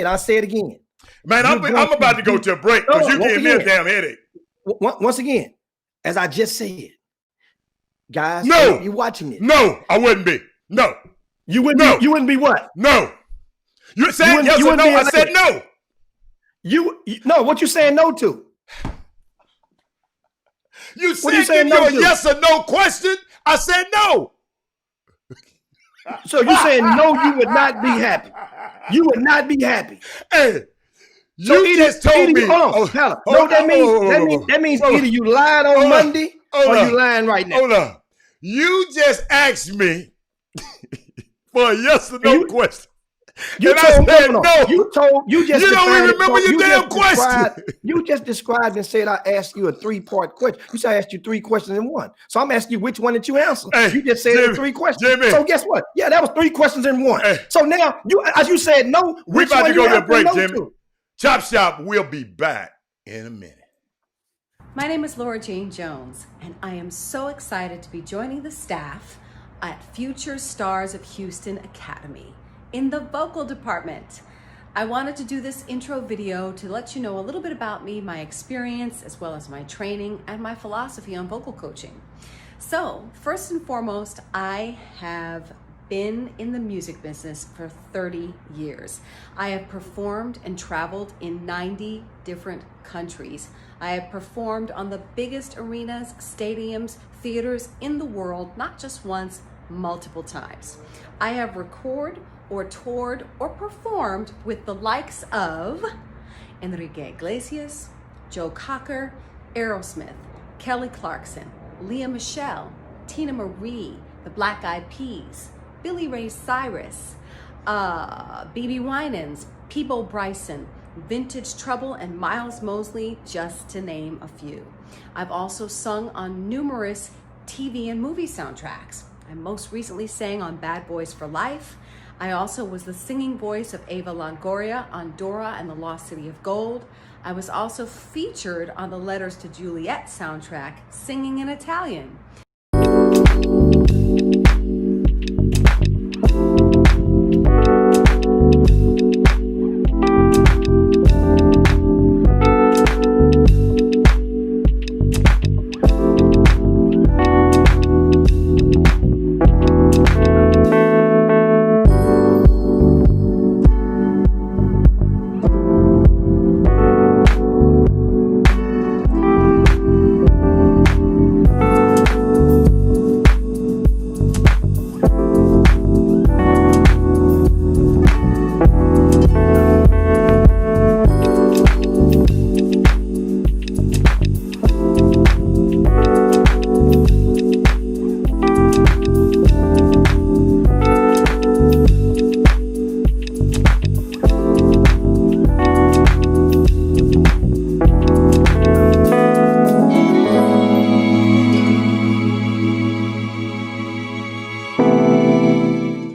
I'll say it again. Man, I'm about to go to a break because you gave me a damn headache. Once again, as I just said, guys, you watching this? No, I wouldn't be. No, you wouldn't. No. You wouldn't be what? No, you said yes or no. I said no. No. What you saying no to? You said give you a yes or no question. I said no. So you saying no, you would not be happy. You would not be happy. Hey, you just told me. Hold on. No, that means either you lied on Monday or you lying right now. Hold on. You just asked me for a yes or no question. You And told I said, no. no. You just You don't even defined it. remember your You damn just question. You just described and said I asked you a 3-part question. You said I asked you 3 questions in one. So I'm asking you which one did you answer? Hey, You just said Jimmy, the 3 questions. Jimmy. So guess what? Yeah, that was 3 questions in one. Hey. So now you, as you said no, We which about one to go you to a answer break, no Jimmy. to? Chop Shop, we'll be back in a minute. My name is Laura Jane Jones, and I am so excited to be joining the staff at Future Stars of Houston Academy in the vocal department. I wanted to do this intro video to let you know a little bit about me, my experience, as well as my training and my philosophy on vocal coaching. So, first and foremost, I have been in the music business for 30 years. I have performed and traveled in 90 different countries. I have performed on the biggest arenas, stadiums, theaters in the world, not just once, multiple times. I have recorded or toured or performed with the likes of Enrique Iglesias, Joe Cocker, Aerosmith, Kelly Clarkson, Leah Michele, Tina Marie, the Black Eyed Peas, Billy Ray Cyrus, BB Winans, Peebo Bryson, Vintage Trouble, and Miles Mosley, just to name a few. I've also sung on numerous TV and movie soundtracks. I most recently sang on Bad Boys for Life. I also was the singing voice of Eva Longoria on Dora and the Lost City of Gold. I was also featured on the Letters to Juliet soundtrack, singing in Italian.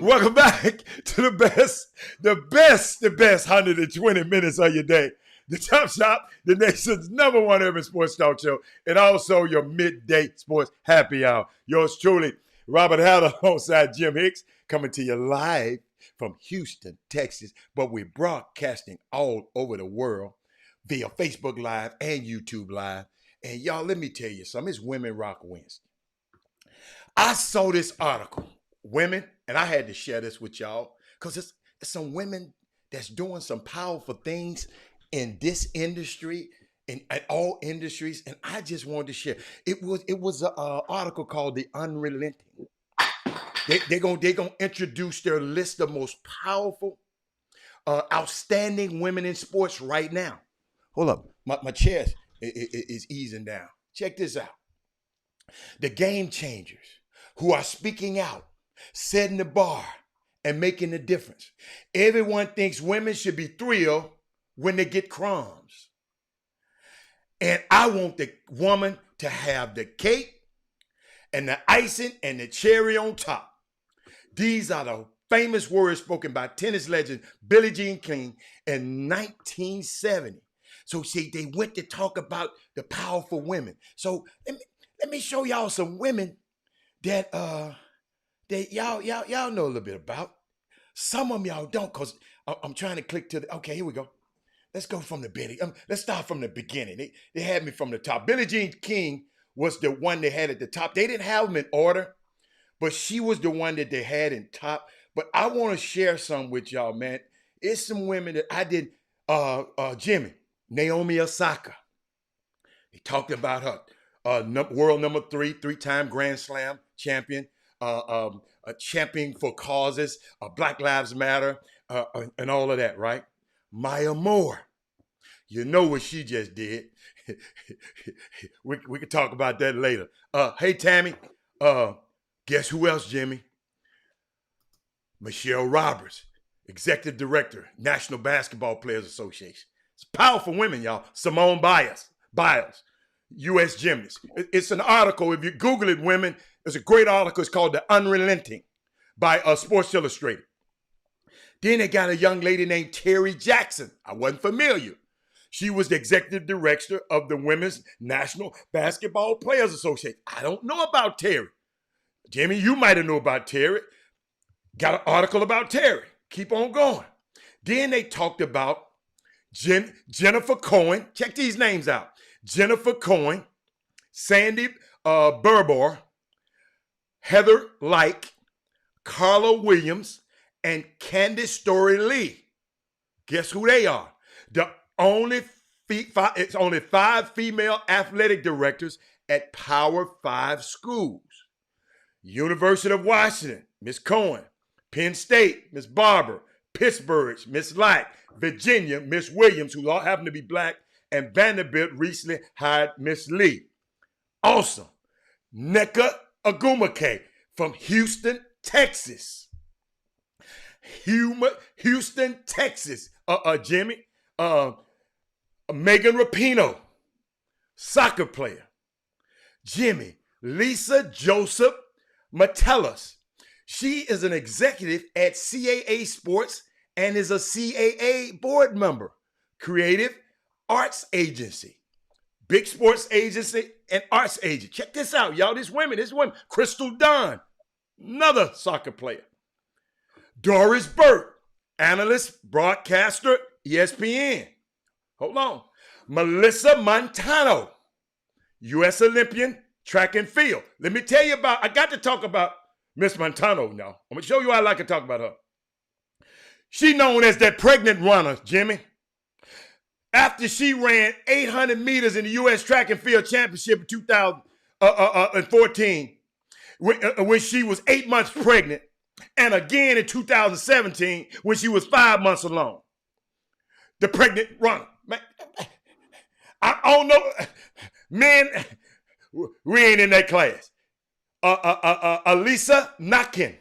Welcome back to the best 120 minutes of your day. The Chop Shop, the nation's #1 urban sports talk show, and also your midday sports happy hour. Yours truly, Robert Hatter alongside Jim Hicks, coming to you live from Houston, Texas, but we're broadcasting all over the world via Facebook Live and YouTube Live. And y'all, let me tell you something. It's Women Rock Wednesday. I saw this article, women, and I had to share this with y'all because it's some women that's doing some powerful things in this industry, in all industries, and I just wanted to share. It was an article called "The Unrelenting." They're gonna introduce their list of most powerful, outstanding women in sports right now. Hold up, my chair is easing down. Check this out. The game changers who are speaking out, setting the bar, and making a difference. Everyone thinks women should be thrilled when they get crumbs. And I want the woman to have the cake and the icing and the cherry on top. These are the famous words spoken by tennis legend Billie Jean King in 1970. So see, they went to talk about the powerful women. So let me show y'all some women that y'all know a little bit about. Some of them y'all don't, because I'm trying to click to the, okay, here we go. Let's go from the beginning. Let's start from the beginning. They had me from the top. Billie Jean King was the one they had at the top. They didn't have them in order, but she was the one that they had in top. But I want to share some with y'all, man. It's some women that I did, Jimmy, Naomi Osaka. He talked about her. World number 3, 3-time Grand Slam champion, a champion for causes, Black Lives Matter, and all of that, right? Maya Moore, you know what she just did. we can talk about that later. Hey, Tammy, guess who else, Jimmy? Michelle Roberts. executive director, National Basketball Players Association. It's powerful women, y'all. Simone Biles, U.S. gymnast. It's an article. If you Google it, women, it's a great article. It's called The Unrelenting by Sports Illustrated. Then they got a young lady named Terry Jackson. I wasn't familiar. She was the executive director of the Women's National Basketball Players Association. I don't know about Terry. Jimmy, you might have known about Terry. Got an article about Terry. Keep on going. Then they talked about Jennifer Cohen. Check these names out. Jennifer Cohen, Sandy Burbor, Heather Like, Carla Williams, and Candace Story Lee. Guess who they are? It's only 5 female athletic directors at Power 5 schools. University of Washington, Miss Cohen. Penn State, Miss Barber. Pittsburgh, Miss Lack. Virginia, Miss Williams, who all happen to be black. And Vanderbilt recently hired Miss Lee. Awesome. Nneka Agumake from Houston, Texas. Houston, Texas. Jimmy. Megan Rapinoe, soccer player. Jimmy. Lisa Joseph Metellus. She is an executive at CAA Sports and is a CAA board member. Creative Arts Agency. Big sports agency and arts agent. Check this out, y'all. This woman. Crystal Dunn, another soccer player. Doris Burke, analyst, broadcaster, ESPN. Hold on. Melissa Montano, U.S. Olympian, track and field. Let me tell you I got to talk about Miss Montano now. I'm going to show you how I like to talk about her. She known as that pregnant runner, Jimmy. After she ran 800 meters in the U.S. track and field championship in 2014, when she was 8 months pregnant, and again in 2017 when she was 5 months along. The pregnant runner. Man, I don't know. Men, we ain't in that class. Alisa Nakin.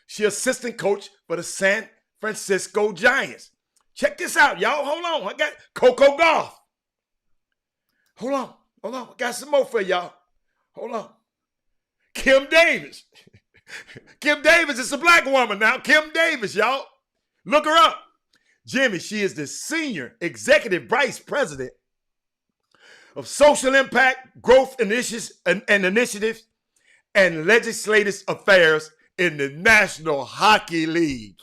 She assistant coach for the San Francisco Giants. Check this out, y'all. Hold on. I got Coco Gauff. Hold on. I got some more for y'all. Hold on. Kim Davis. Kim Davis is a black woman now. Kim Davis, y'all. Look her up. Jimmy, she is the senior executive vice president of social impact, growth initiatives, and initiatives and legislative affairs in the National Hockey League.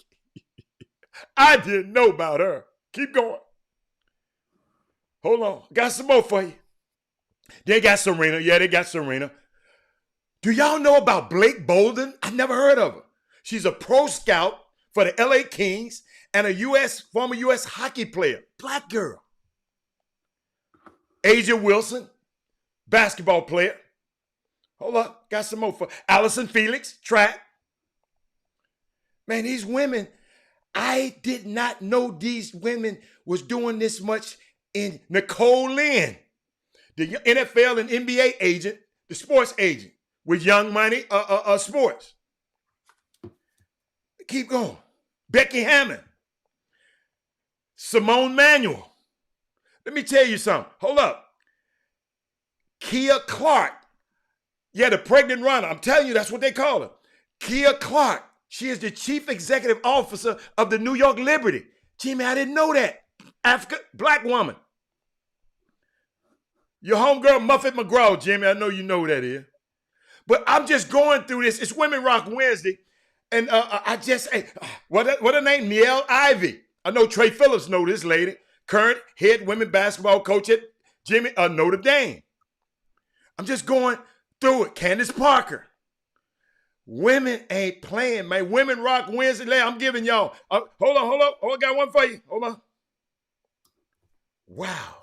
I didn't know about her. Keep going. Hold on. Got some more for you. They got Serena. Yeah, they got Serena. Do y'all know about Blake Bolden? I never heard of her. She's a pro scout for the LA Kings and a former U.S. hockey player. Black girl. Asia Wilson, basketball player. Hold up. Got some more for Allison Felix, track. Man, these women, I did not know these women was doing this much in Nicole Lynn, the NFL and NBA agent, the sports agent with Young Money Sports. Keep going. Becky Hammond. Simone Manuel. Let me tell you something. Hold up. Kia Clark. Yeah, the pregnant runner. I'm telling you, that's what they call her. Kia Clark. She is the chief executive officer of the New York Liberty. Jimmy, I didn't know that. Black woman. Your homegirl, Muffet McGraw, Jimmy. I know you know who that is. But I'm just going through this. It's Women Rock Wednesday. And what her name? Niele Ivey. I know Trey Phillips know this lady. Current head women basketball coach at Notre Dame. I'm just going through it. Candace Parker. Women ain't playing, man. Women Rock Wednesday. I'm giving y'all. Hold on. Oh, I got one for you. Hold on. Wow.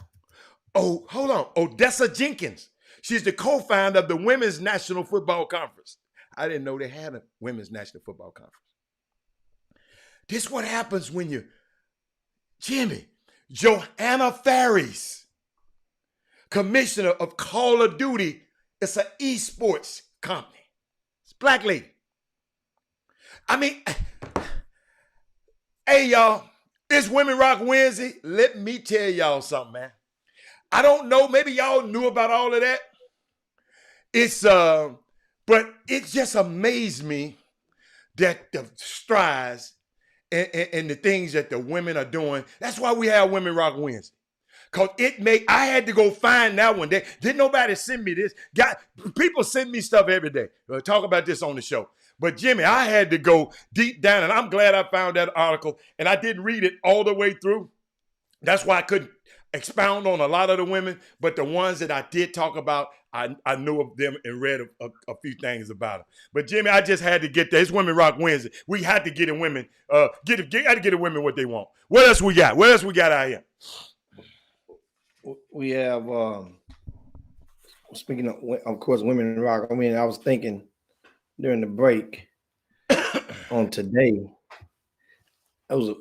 Oh, hold on. Odessa Jenkins. She's the co-founder of the Women's National Football Conference. I didn't know they had a Women's National Football Conference. This is what happens when you, Jimmy, Johanna Faries, commissioner of Call of Duty. It's an esports company. It's a black lady. I mean, Hey, y'all, it's Women Rock Wednesday. Let me tell y'all something, man. I don't know. Maybe y'all knew about all of that. But it just amazed me that the strides and the things that the women are doing. That's why we have Women Rock Wednesday. Cause I had to go find that one. Didn't nobody send me this. People send me stuff every day. We'll talk about this on the show. But Jimmy, I had to go deep down, and I'm glad I found that article. And I didn't read it all the way through. That's why I couldn't expound on a lot of the women. But the ones that I did talk about, I knew of them and read a few things about them. But Jimmy, I just had to get there. It's Women Rock Wednesday. We had to get in women. Got to get the women what they want. What else we got? What else we got out here? We have, speaking of course, Women Rock. I mean, I was thinking during the break on today, I was,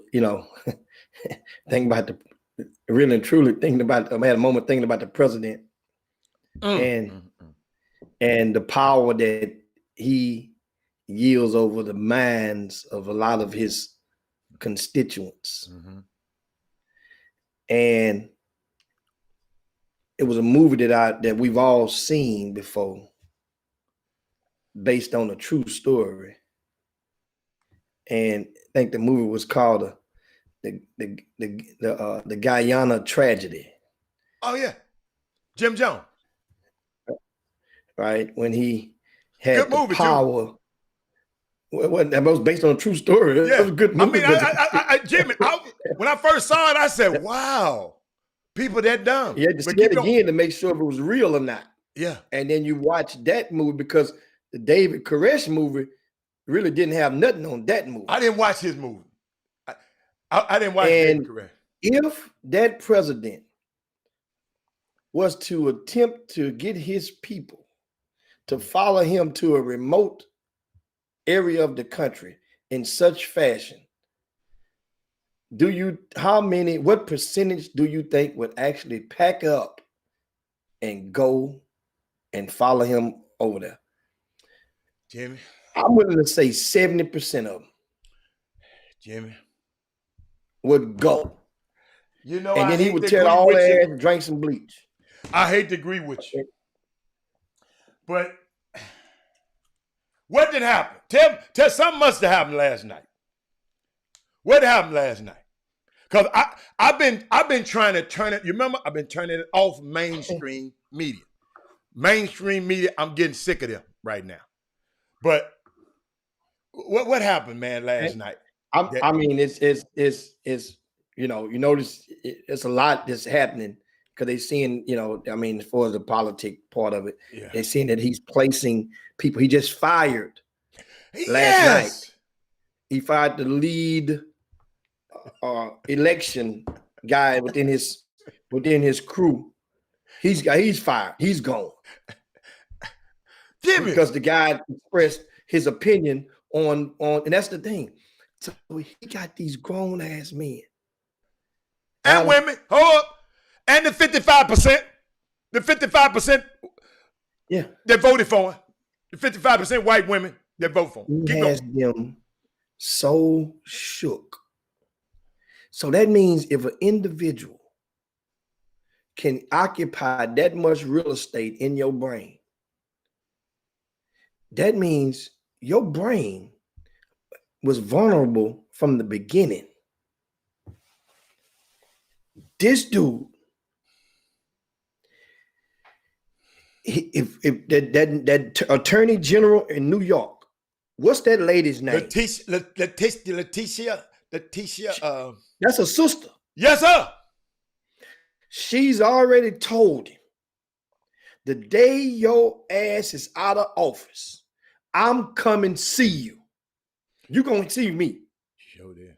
thinking about really and truly thinking about, I had a moment thinking about the president and the power that he yields over the minds of a lot of his constituents. And it was a movie that we've all seen before, based on a true story. And I think the movie was called the Guyana Tragedy. Oh yeah, Jim Jones. Right, when he had good the movie, power. Well, that was based on a true story. Yeah. It was a good movie. I mean, Jimmy, when I first saw it, I said, "Wow, people that dumb." You had to see it again to make sure if it was real or not. Yeah. And then you watch that movie because the David Koresh movie really didn't have nothing on that movie. I didn't watch his movie. I didn't watch David Koresh. If that president was to attempt to get his people to follow him to a remote area of the country in such fashion, what percentage do you think would actually pack up and go and follow him over there? Jimmy, I'm willing to say 70% of them. Jimmy would go. And then he would tear all their ass and drink some bleach. I hate to agree with you. But what did happen? Tell something must have happened last night. What happened last night? Because I've been trying to turn it. You remember? I've been turning it off mainstream media. Mainstream media, I'm getting sick of them right now. But what happened, man, last night? I mean, it's you notice it's a lot that's happening because they seeing, as far as the politic part of it, they're seeing that he's placing people. He just fired last night. He fired the lead election guy within his crew. He's fired. He's gone. Because the guy expressed his opinion on, and that's the thing. So he got these grown ass men and women. Hold up, and the 55%. The 55%. Yeah, that voted for him. The 55% white women that vote for him. He has them so shook. So that means if an individual can occupy that much real estate in your brain, that means your brain was vulnerable from the beginning. This dude, if that attorney general in New York, what's that lady's name? Letitia. That's a sister. Yes, sir. She's already told him, the day your ass is out of office, I'm coming see you. You're going to see me. Sure did.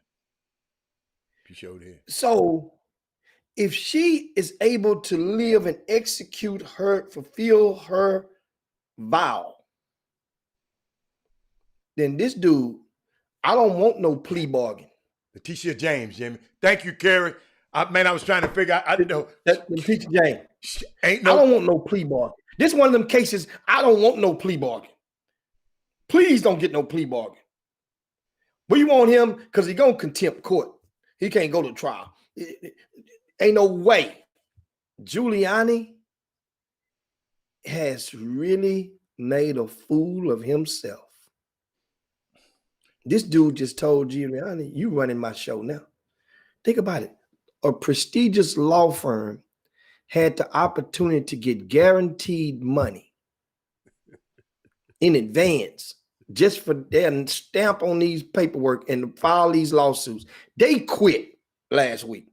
So if she is able to live and fulfill her vow, then this dude, I don't want no plea bargain. Letitia James, Jimmy. Thank you, Carrie. I was trying to figure out. I didn't know. Letitia James. I don't want no plea bargain. This is one of them cases, I don't want no plea bargain. Please don't get no plea bargain. Who you want him? Because he gonna contempt court. He can't go to trial. Ain't no way. Giuliani has really made a fool of himself. This dude just told Giuliani, you running my show now. Think about it. A prestigious law firm had the opportunity to get guaranteed money in advance just for their stamp on these paperwork and file these lawsuits. They quit last week.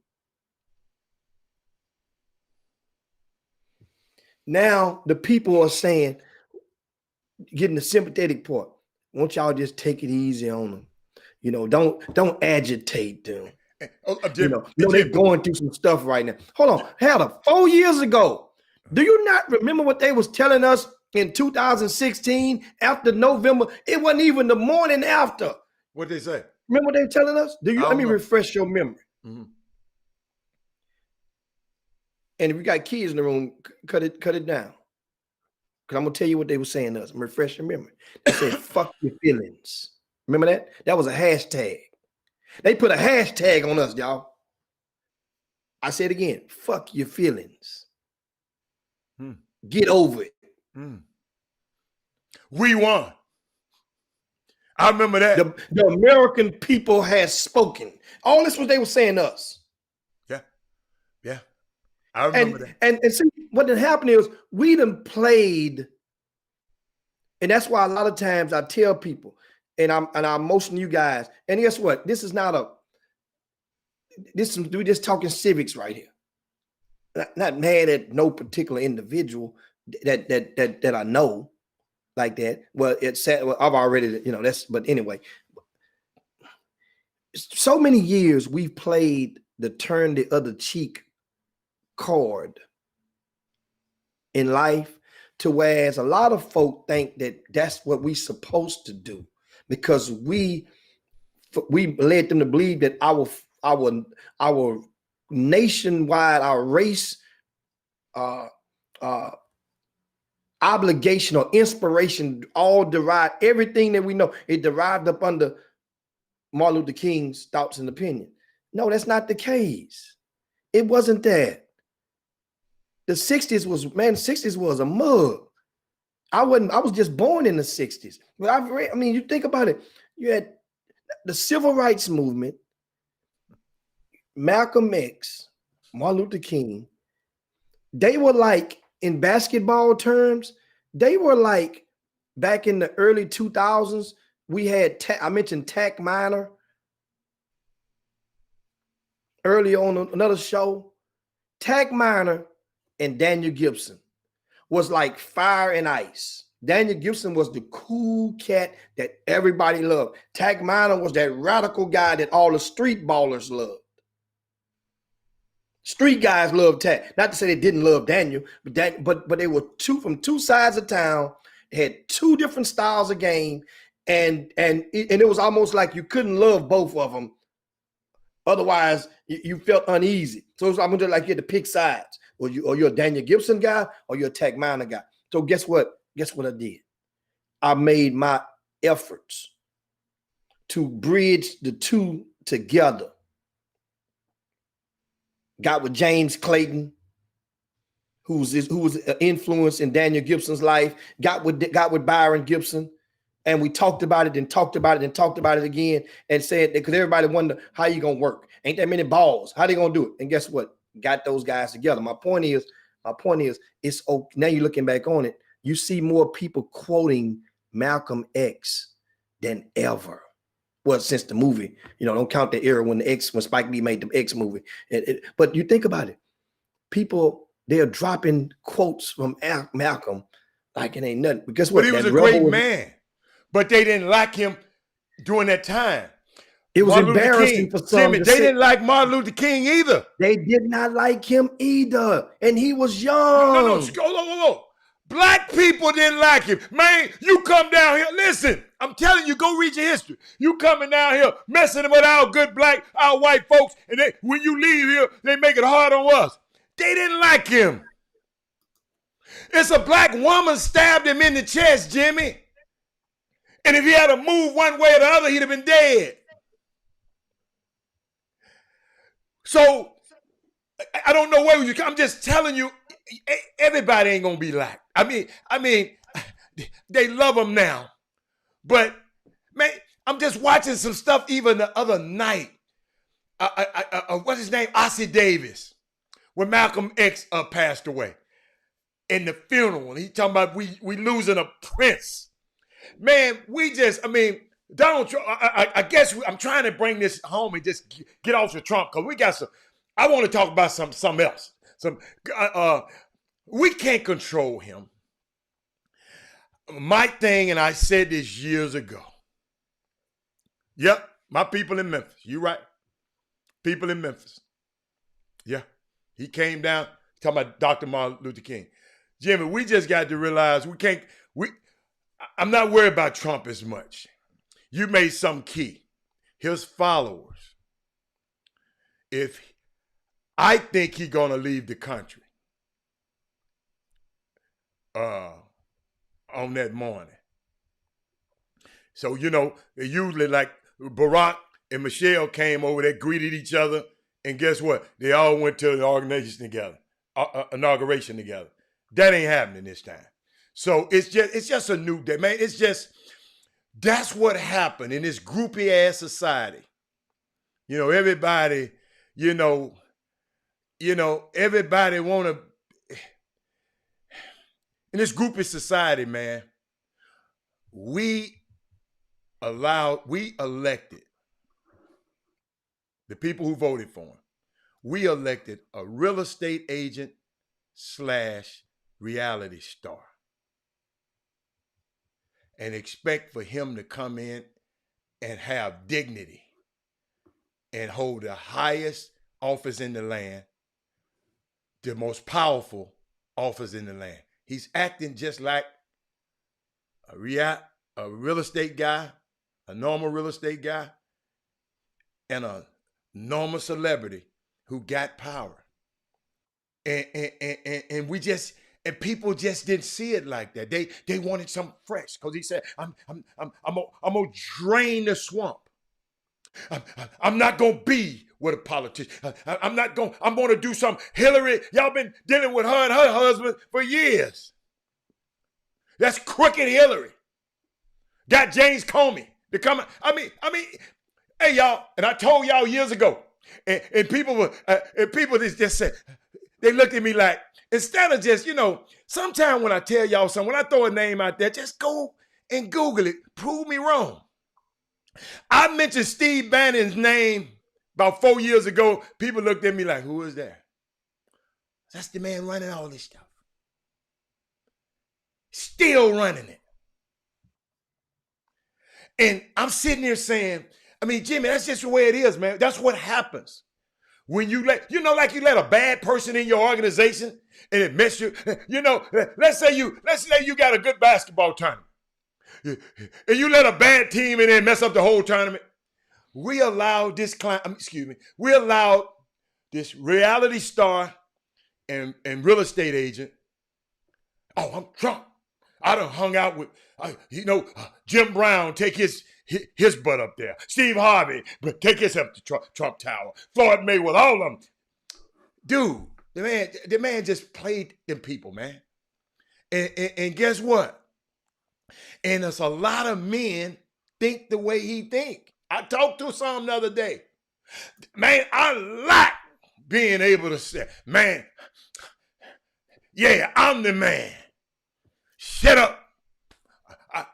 Now the people are saying, getting the sympathetic part, won't y'all just take it easy on them? You know, don't agitate them. They're going through some stuff right now. Hold on, Heather, 4 years ago, do you not remember what they was telling us in 2016 after November? It wasn't even the morning after. What they say? Remember what they were telling us? Let me refresh your memory. Mm-hmm. And if you got kids in the room, cut it down. Because I'm gonna tell you what they were saying to us. I'm refresh your memory. They said, fuck your feelings. Remember that? That was a hashtag. They put a hashtag on us, y'all. I said again, fuck your feelings. Get over it. We won. I remember that. The American people has spoken. All this was they were saying to us. Yeah. I remember that. And see, what had happened is we done played, and that's why a lot of times I tell people, and I'm motioning you guys, and guess what? This is not we're just talking civics right here. Not mad at no particular individual that I know like that. Well, it's sad. Well, I've already, but anyway. So many years we've played the turn the other cheek card in life, to whereas a lot of folk think that that's what we supposed to do, because we led them to believe that our nationwide, our race obligation or inspiration all derived, everything that we know, it derived up under Martin Luther King's thoughts and opinion. No, that's not the case. It wasn't that. The 60s was a mug. I was just born in the 60s. But you think about it. You had the civil rights movement, Malcolm X, Martin Luther King. They were like, in basketball terms, they were like back in the early 2000s. We had, I mentioned Tack Minor earlier on another show. Tack Minor and Daniel Gibson was like fire and ice. Daniel Gibson was the cool cat that everybody loved. Tack Minor was that radical guy that all the street ballers loved. Street guys loved Tack. Not to say they didn't love Daniel, but they were from two sides of town, had two different styles of game, and it was almost like you couldn't love both of them. Otherwise, you felt uneasy. So it was almost like you had to pick sides. Or you're a Daniel Gibson guy, or you're a Tack Minor guy. So guess what? Guess what I did? I made my efforts to bridge the two together. Got with James Clayton, who was an influence in Daniel Gibson's life. Got with Byron Gibson, and we talked about it and talked about it and talked about it again, and said that because everybody wondered how you gonna work. Ain't that many balls? How they gonna do it? And guess what? Got those guys together. My point is, it's okay. Now you're looking back on it, you see more people quoting Malcolm X than ever. Well, since the movie, don't count the era when Spike Lee made the X movie. But you think about it, people, they're dropping quotes from Malcolm like it ain't nothing. But guess what? But he was a great man, but they didn't like him during that time. It was embarrassing for some. Jimmy, they didn't like Martin Luther King either. They did not like him either, and he was young. No. Black people didn't like him. Man, you come down here. Listen, I'm telling you, go read your history. You coming down here messing with our good our white folks, and when you leave here, they make it hard on us. They didn't like him. It's a black woman stabbed him in the chest, Jimmy. And if he had to move one way or the other, he'd have been dead. So I don't know where you come. I'm just telling you, everybody ain't gonna be like. I mean, they love him now, but man, I'm just watching some stuff even the other night. What's his name? Ossie Davis, when Malcolm X passed away in the funeral. And he talking about we losing a prince. Man, Donald Trump, I guess I'm trying to bring this home and just get off of Trump because we got some. I want to talk about something else. We can't control him. My thing, and I said this years ago. Yep, my people in Memphis. You right. People in Memphis. Yeah. He came down talking about Dr. Martin Luther King. Jimmy, we just got to realize I'm not worried about Trump as much. You made some key. His followers. I think he's going to leave the country on that morning. So, they usually like Barack and Michelle came over there, greeted each other, and guess what? They all went to the inauguration together. That ain't happening this time. So it's just a new day, man. That's what happened in this groupie ass society. Everybody, everybody want to, in this groupie society, man, we elected the people who voted for him. We elected a real estate agent / reality star and expect for him to come in and have dignity and hold the highest office in the land, the most powerful office in the land. He's acting just like a real estate guy, a normal real estate guy, and a normal celebrity who got power. And people just didn't see it like that. They wanted something fresh because he said, I'm gonna drain the swamp. I'm not gonna be with a politician. I'm gonna do something. Hillary, y'all been dealing with her and her husband for years. That's crooked Hillary. Got James Comey to come. Hey y'all, and I told y'all years ago, and people just said, they looked at me like, instead of just, sometimes when I tell y'all something, when I throw a name out there, just go and Google it. Prove me wrong. I mentioned Steve Bannon's name about 4 years ago. People looked at me like, who is that? That's the man running all this stuff. Still running it. And I'm sitting here saying, Jimmy, that's just the way it is, man. That's what happens. When you let a bad person in your organization and it mess you, let's say you got a good basketball tournament and you let a bad team in there and mess up the whole tournament. We allowed this reality star and real estate agent. Oh, I'm Trump. I done hung out with, Jim Brown, take his butt up there. Steve Harvey, take his up to Trump Tower. Floyd Mayweather, all of them. Dude, the man just played them people, man. And guess what? And there's a lot of men think the way he think. I talked to some the other day. Man, I like being able to say, man, yeah, I'm the man. Shut up.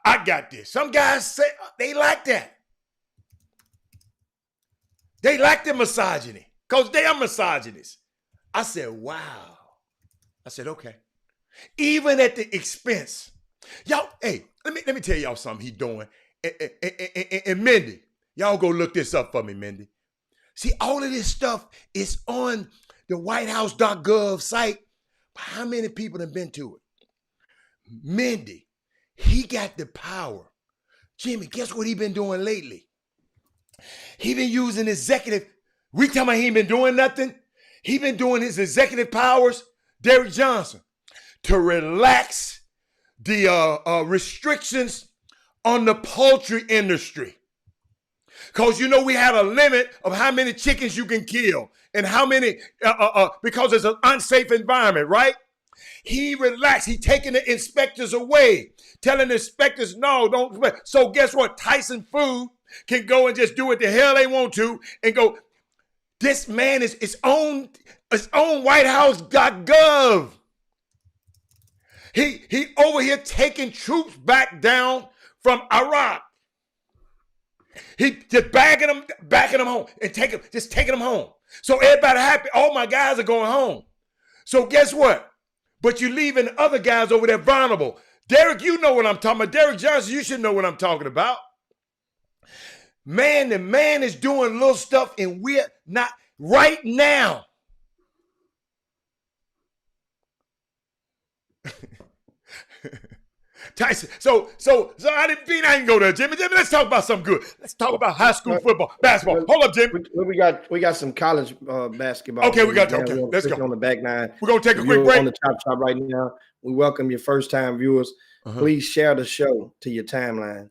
I got this. Some guys say they like that. They like the misogyny because they are misogynists. I said, wow. I said, okay. Even at the expense. Y'all, hey, let me tell y'all something he doing. And Mindy, y'all go look this up for me, Mindy. See, all of this stuff is on the whitehouse.gov site. How many people have been to it? Mindy, he got the power. Jimmy, guess what he been doing lately? He been using executive. We talking about he ain't been doing nothing. He been doing his executive powers, Derrick Johnson, to relax the restrictions on the poultry industry. Because you know we had a limit of how many chickens you can kill and how many, because it's an unsafe environment, right? He relaxed. He taking the inspectors away, telling the inspectors, no, don't. So guess what? Tyson Food can go and just do what the hell they want to and go, this man is its own WhiteHouse.gov. He over here taking troops back down from Iraq. He just backing them home and taking them home. So everybody happy. All my guys are going home. So guess what? But you leaving other guys over there vulnerable. Derek, you know what I'm talking about. Derek Johnson, you should know what I'm talking about. Man, the man is doing little stuff and we're not right now. Tyson, so I didn't go there, Jimmy. Let's talk about something good. Let's talk about high school football, basketball. Hold up, Jimmy. We got some college basketball. Okay, we got to. Okay, let's go on the back nine. We're gonna take a quick break on the Chop right now. We welcome your first time viewers. Please share the show to your timelines.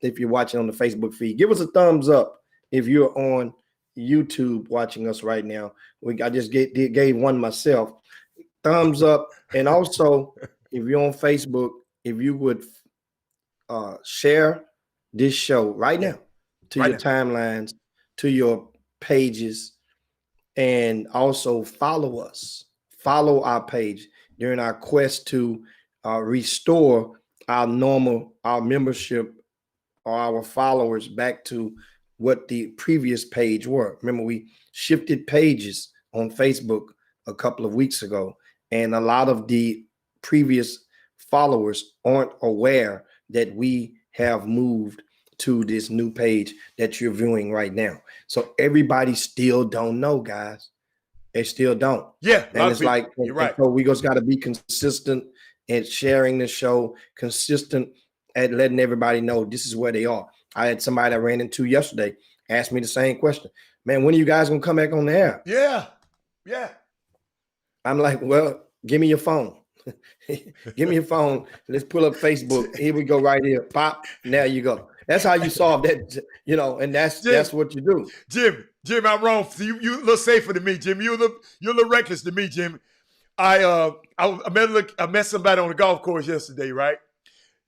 If you're watching on the Facebook feed, give us a thumbs up. If you're on YouTube watching us right now, I just gave one myself. Thumbs up, and also if you're on Facebook, if you would share this show right now to your timelines, to your pages, and also follow us. Follow our page during our quest to restore our membership or our followers back to what the previous page were. Remember, we shifted pages on Facebook a couple of weeks ago, and a lot of the previous followers aren't aware that we have moved to this new page that you're viewing right now. So everybody still don't know, guys. They still don't. Yeah. And it's like, you're right. So we just got to be consistent in sharing the show, consistent at letting everybody know this is where they are. I had somebody I ran into yesterday ask me the same question. Man, when are you guys going to come back on the air? Yeah. Yeah. I'm like, well, give me your phone. Give me your phone. Let's pull up Facebook. Here we go right here. Pop. There you go. That's how you solve that, and that's what you do. Jim, I'm wrong. You a little safer than me, Jim. You're a little reckless than me, Jim. I met somebody on the golf course yesterday, right?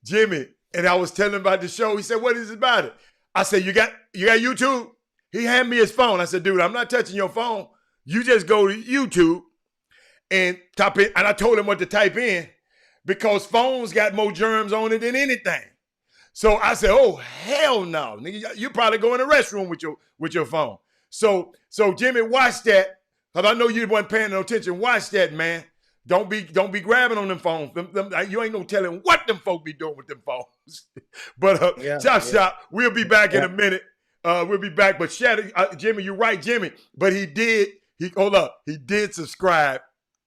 Jimmy, and I was telling him about the show. He said, what is it about it? I said, you got YouTube? He handed me his phone. I said, dude, I'm not touching your phone. You just go to YouTube and type in, and I told him what to type in because phones got more germs on it than anything. So I said, oh, hell no. Nigga, you probably go in the restroom with your phone. So Jimmy, watch that. Because I know you wasn't paying no attention. Watch that, man. Don't be grabbing on them phones. You ain't no telling what them folk be doing with them phones. But Chop, we'll be back in a minute. We'll be back. But Jimmy, you're right, Jimmy. But he did subscribe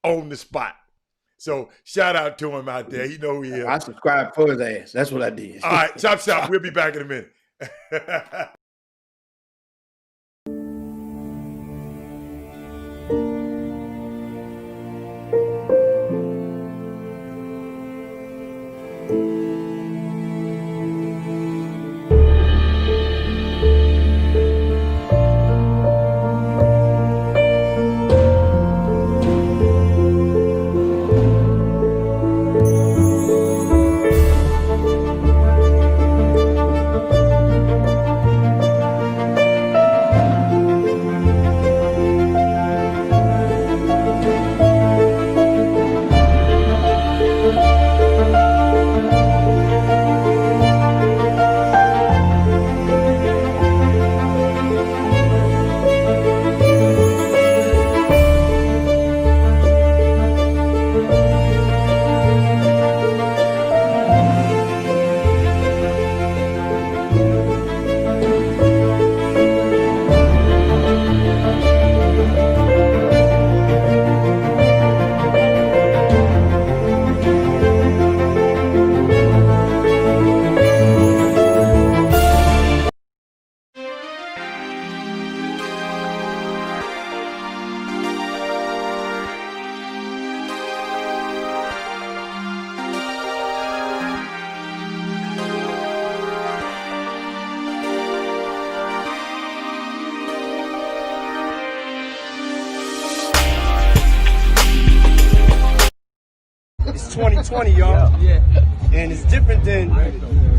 on the spot. So shout out to him out there. He know who he is. I subscribed for his ass. That's what I did. All right, Chop. We'll be back in a minute. 2020, y'all. Yeah. And it's different than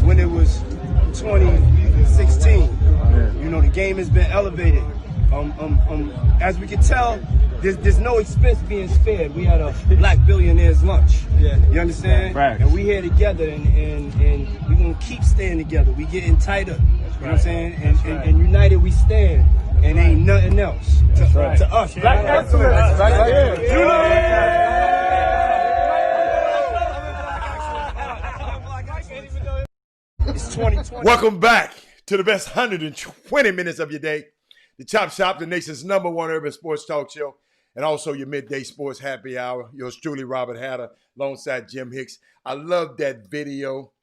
when it was 2016. You know, the game has been elevated. As we can tell, there's no expense being spared. We had a black billionaire's lunch. Yeah. You understand? Right. And we here together, and we're going to keep staying together. We getting tighter. You know what I'm saying? And united we stand. And ain't nothing else to us. Black excellence. It's 2020. Welcome back to the best 120 minutes of your day. The Chop Shop, the nation's #1 urban sports talk show, and also your midday sports happy hour. Yours truly, Robert Hatter, alongside Jim Hicks. I love that video.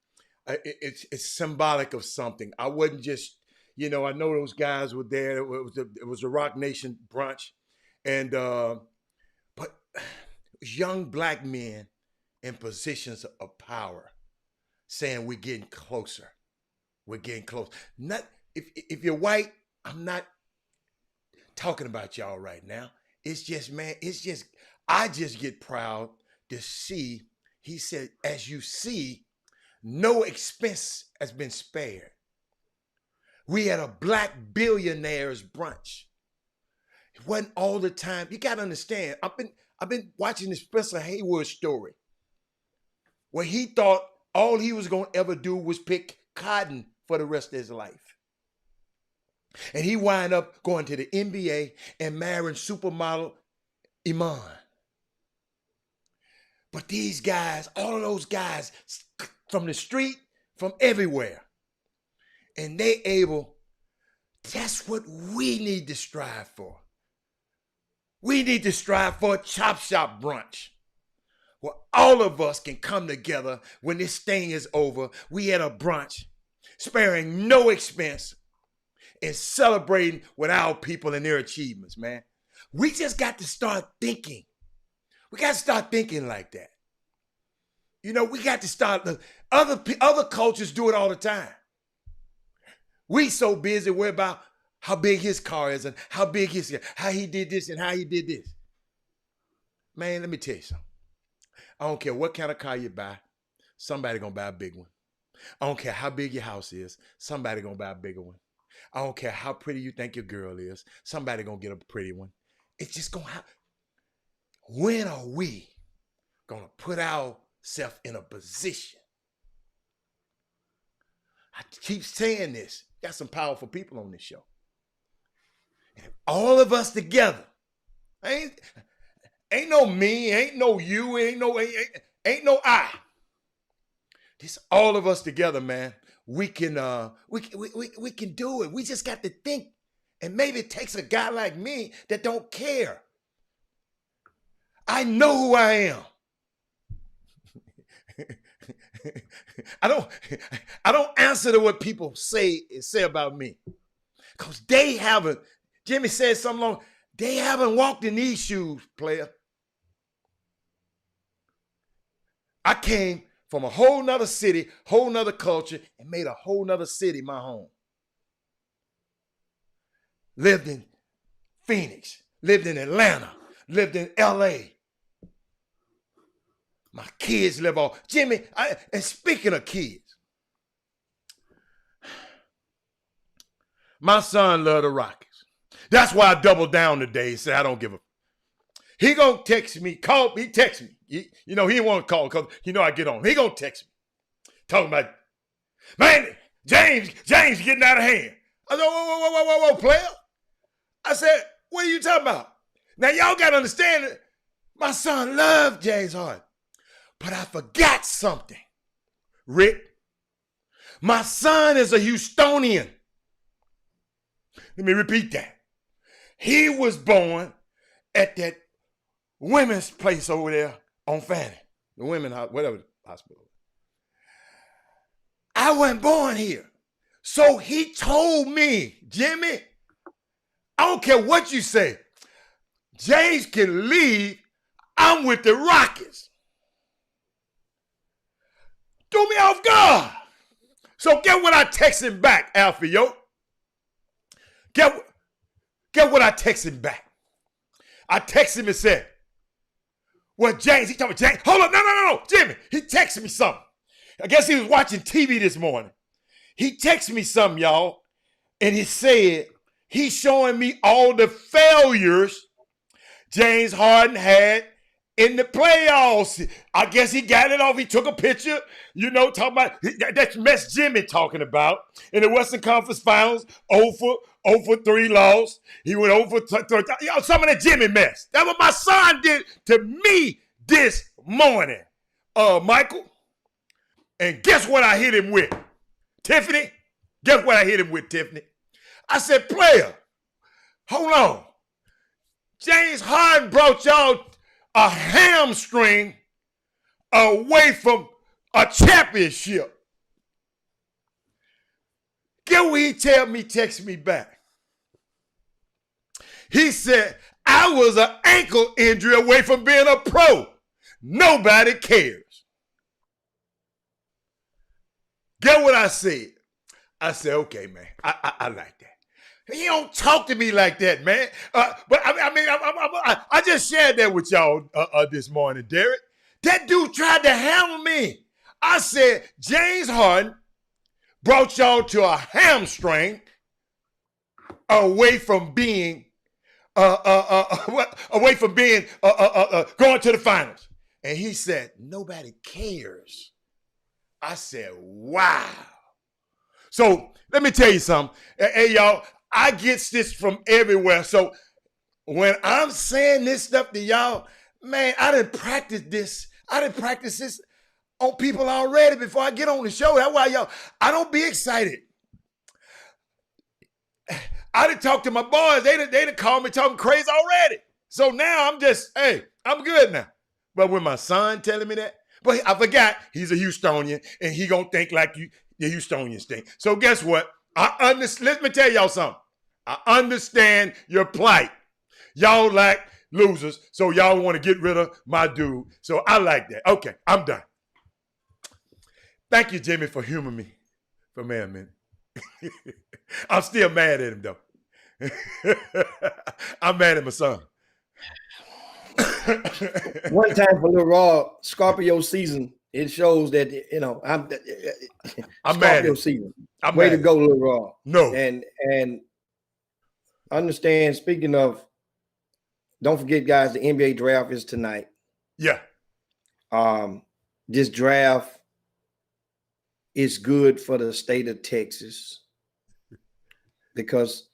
It's symbolic of something. I wasn't just, I know those guys were there. It was a Rock Nation brunch, and but young black men in positions of power saying we're getting closer. We're getting close. Not if you're white, I'm not talking about y'all right now. It's just, man, I just get proud to see, he said, as you see, no expense has been spared. We had a black billionaires brunch. It wasn't all the time. You got to understand, I've been watching the Spencer Haywood story where he thought all he was going to ever do was pick cotton for the rest of his life. And he wound up going to the NBA and marrying supermodel Iman. But these guys, all of those guys from the street, from everywhere, and they able, that's what we need to strive for. We need to strive for a Chop Shop brunch where all of us can come together when this thing is over. We had a brunch, sparing no expense, and celebrating with our people and their achievements, man. We just got to start thinking. We got to start thinking like that. We got to start, other cultures do it all the time. We so busy worried about how big his car is and how he did this and how he did this. Man, let me tell you something. I don't care what kind of car you buy, somebody gonna buy a big one. I don't care how big your house is, somebody gonna buy a bigger one. I don't care how pretty you think your girl is, somebody gonna get a pretty one. It's just gonna happen. When are we gonna put ourselves in a position? I keep saying this. Got some powerful people on this show. And all of us together, ain't no me, ain't no you, ain't no I. Just all of us together, man. We can do it. We just got to think. And maybe it takes a guy like me that don't care. I know who I am. I don't answer to what people say about me. Because they haven't, Jimmy said something long, they haven't walked in these shoes, player. I came from a whole nother city, whole nother culture, and made a whole nother city my home. Lived in Phoenix, lived in Atlanta, lived in LA. My kids live off. Jimmy, and speaking of kids, my son loved the Rockets. That's why I doubled down today and said I don't give a. He gonna text me, he text me. He didn't want to call because I get on. He gonna text me. Talking about, man, James getting out of hand. I said, whoa, player. I said, what are you talking about? Now y'all gotta understand that my son loved James Harden. But I forgot something, Rick. My son is a Houstonian. Let me repeat that. He was born at that women's place over there on Fannin, the women's whatever hospital. I wasn't born here. So he told me, Jimmy, I don't care what you say. James can leave. I'm with the Rockets. Threw me off guard. So get what I text him back, Alfie, yo. Get what I text him back. I text him and said, Well, James, he told me, James, hold up, no, Jimmy. He texted me something. I guess he was watching TV this morning. He texted me something, y'all, and he said he's showing me all the failures James Harden had in the playoffs. I guess he got it off. He took a picture, talking about that's mess Jimmy talking about in the Western Conference Finals. 0 for 3 loss. He went over some of that Jimmy mess. That's what my son did to me this morning, Michael. And guess what I hit him with, Tiffany? Guess what I hit him with, Tiffany? I said, player, hold on. James Harden brought y'all a hamstring away from a championship. Get what he text me back. He said, I was an ankle injury away from being a pro. Nobody cares. Get what I said? I said, okay, man, I like that. He don't talk to me like that, man. But I just shared that with y'all this morning, Derek. That dude tried to hammer me. I said, James Harden brought y'all to a hamstring away from being going to the finals. And he said, nobody cares. I said, wow. So let me tell you something. Hey, y'all, I get this from everywhere. So when I'm saying this stuff to y'all, man, I didn't practice this. I didn't practice this on people already before I get on the show. That's why, y'all, I don't be excited. I done talked to my boys. They done called me talking crazy already. So now I'm just, hey, I'm good now. But when my son telling me that, but I forgot he's a Houstonian and he gonna think like the Houstonians think. So guess what? Let me tell y'all something. I understand your plight. Y'all like losers, so y'all want to get rid of my dude. So I like that. Okay, I'm done. Thank you, Jimmy, for humoring me for a minute. I'm still mad at him, though. I'm mad at my son. One time for Lil Raw, Scorpio season, it shows that, I'm mad. Scorpio season. Way to go, Lil Raw. No. And understand, speaking of, don't forget, guys, the NBA draft is tonight. Yeah. This draft is good for the state of Texas because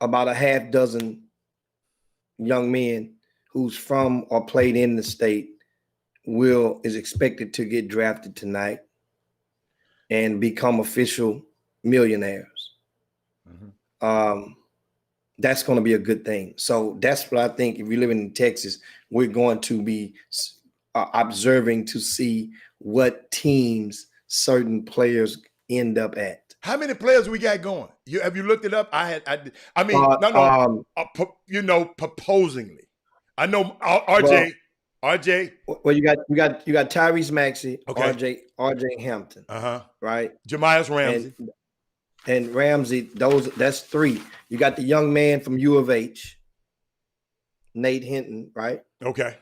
about a half dozen young men who's from or played in the state is expected to get drafted tonight and become official millionaires. Mm-hmm. That's going to be a good thing. So that's what I think. If you're living in Texas, we're going to be observing to see what teams certain players end up at. How many players we got going? Have you looked it up? Proposingly. I know RJ. Well, you got Tyrese Maxey, okay. RJ Hampton. Right. Jemias Ramsey. And Ramsey, that's 3. You got the young man from U of H, Nate Hinton, right? Okay.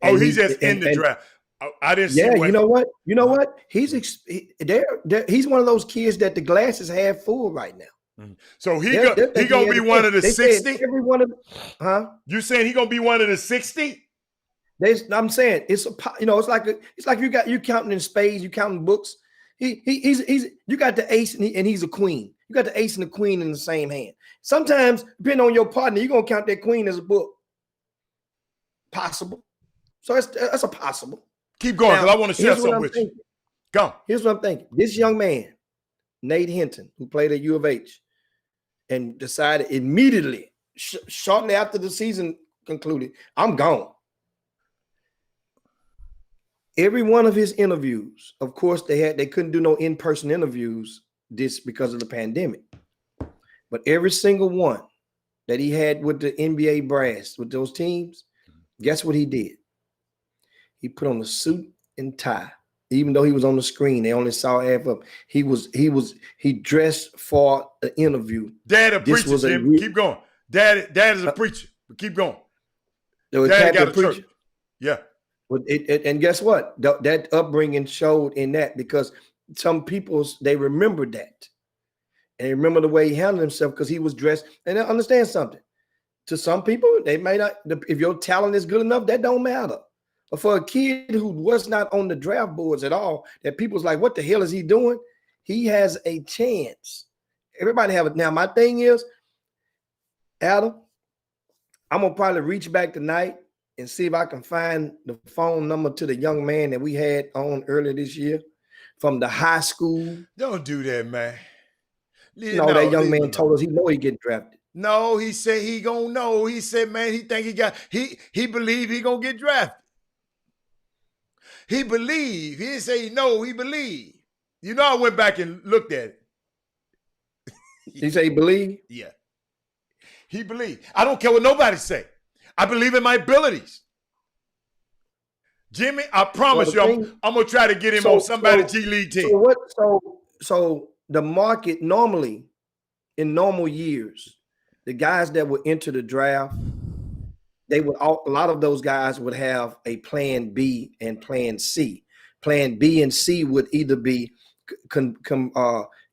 He's just in the draft. I didn't see. Yeah, you know what? He's one of those kids that the glass is half full right now. Mm-hmm. So he gonna be one of the 60. Every one of, You saying he gonna be one of the 60? I'm saying it's like you counting in spades, you counting books. He's you got the ace and he's a queen. You got the ace and the queen in the same hand. Sometimes, depending on your partner, you're gonna count that queen as a book. Possible. So that's a possible. Keep going, because I want to share something with you. Go. Here's what I'm thinking. This young man, Nate Hinton, who played at U of H, and decided immediately, shortly after the season concluded, I'm gone. Every one of his interviews, of course, they couldn't do no in-person interviews because of the pandemic. But every single one that he had with the NBA brass, with those teams, guess what he did? He put on a suit and tie. Even though he was on the screen, they only saw half of. He dressed for the interview. Dad a preacher, Jim. Keep going. Dad is a preacher. But keep going. Dad got a preacher. Yeah. And guess what? That upbringing showed in that, because some people, they remember that. And they remember the way he handled himself because he was dressed. And I understand something. To some people, they may not, if your talent is good enough, that don't matter. But for a kid who was not on the draft boards at all, that people's like, what the hell is he doing? He has a chance. Everybody have it. Now, my thing is, Adam, I'm going to probably reach back tonight and see if I can find the phone number to the young man that we had on earlier this year from the high school. Don't do that, man. No, that young man told us he know he get drafted. No, he said he gonna know. He said, man, he think he believe he gonna get drafted. He believe. He didn't say no, he believe. You know, I went back and looked at it. He say he believe? Yeah. He believe. I don't care what nobody say. I believe in my abilities. Jimmy, I promise you, I'm gonna try to get him on somebody's G League team. So the market normally, in normal years, the guys that would enter the draft, a lot of those guys would have a plan B and plan C. Plan B and C would either be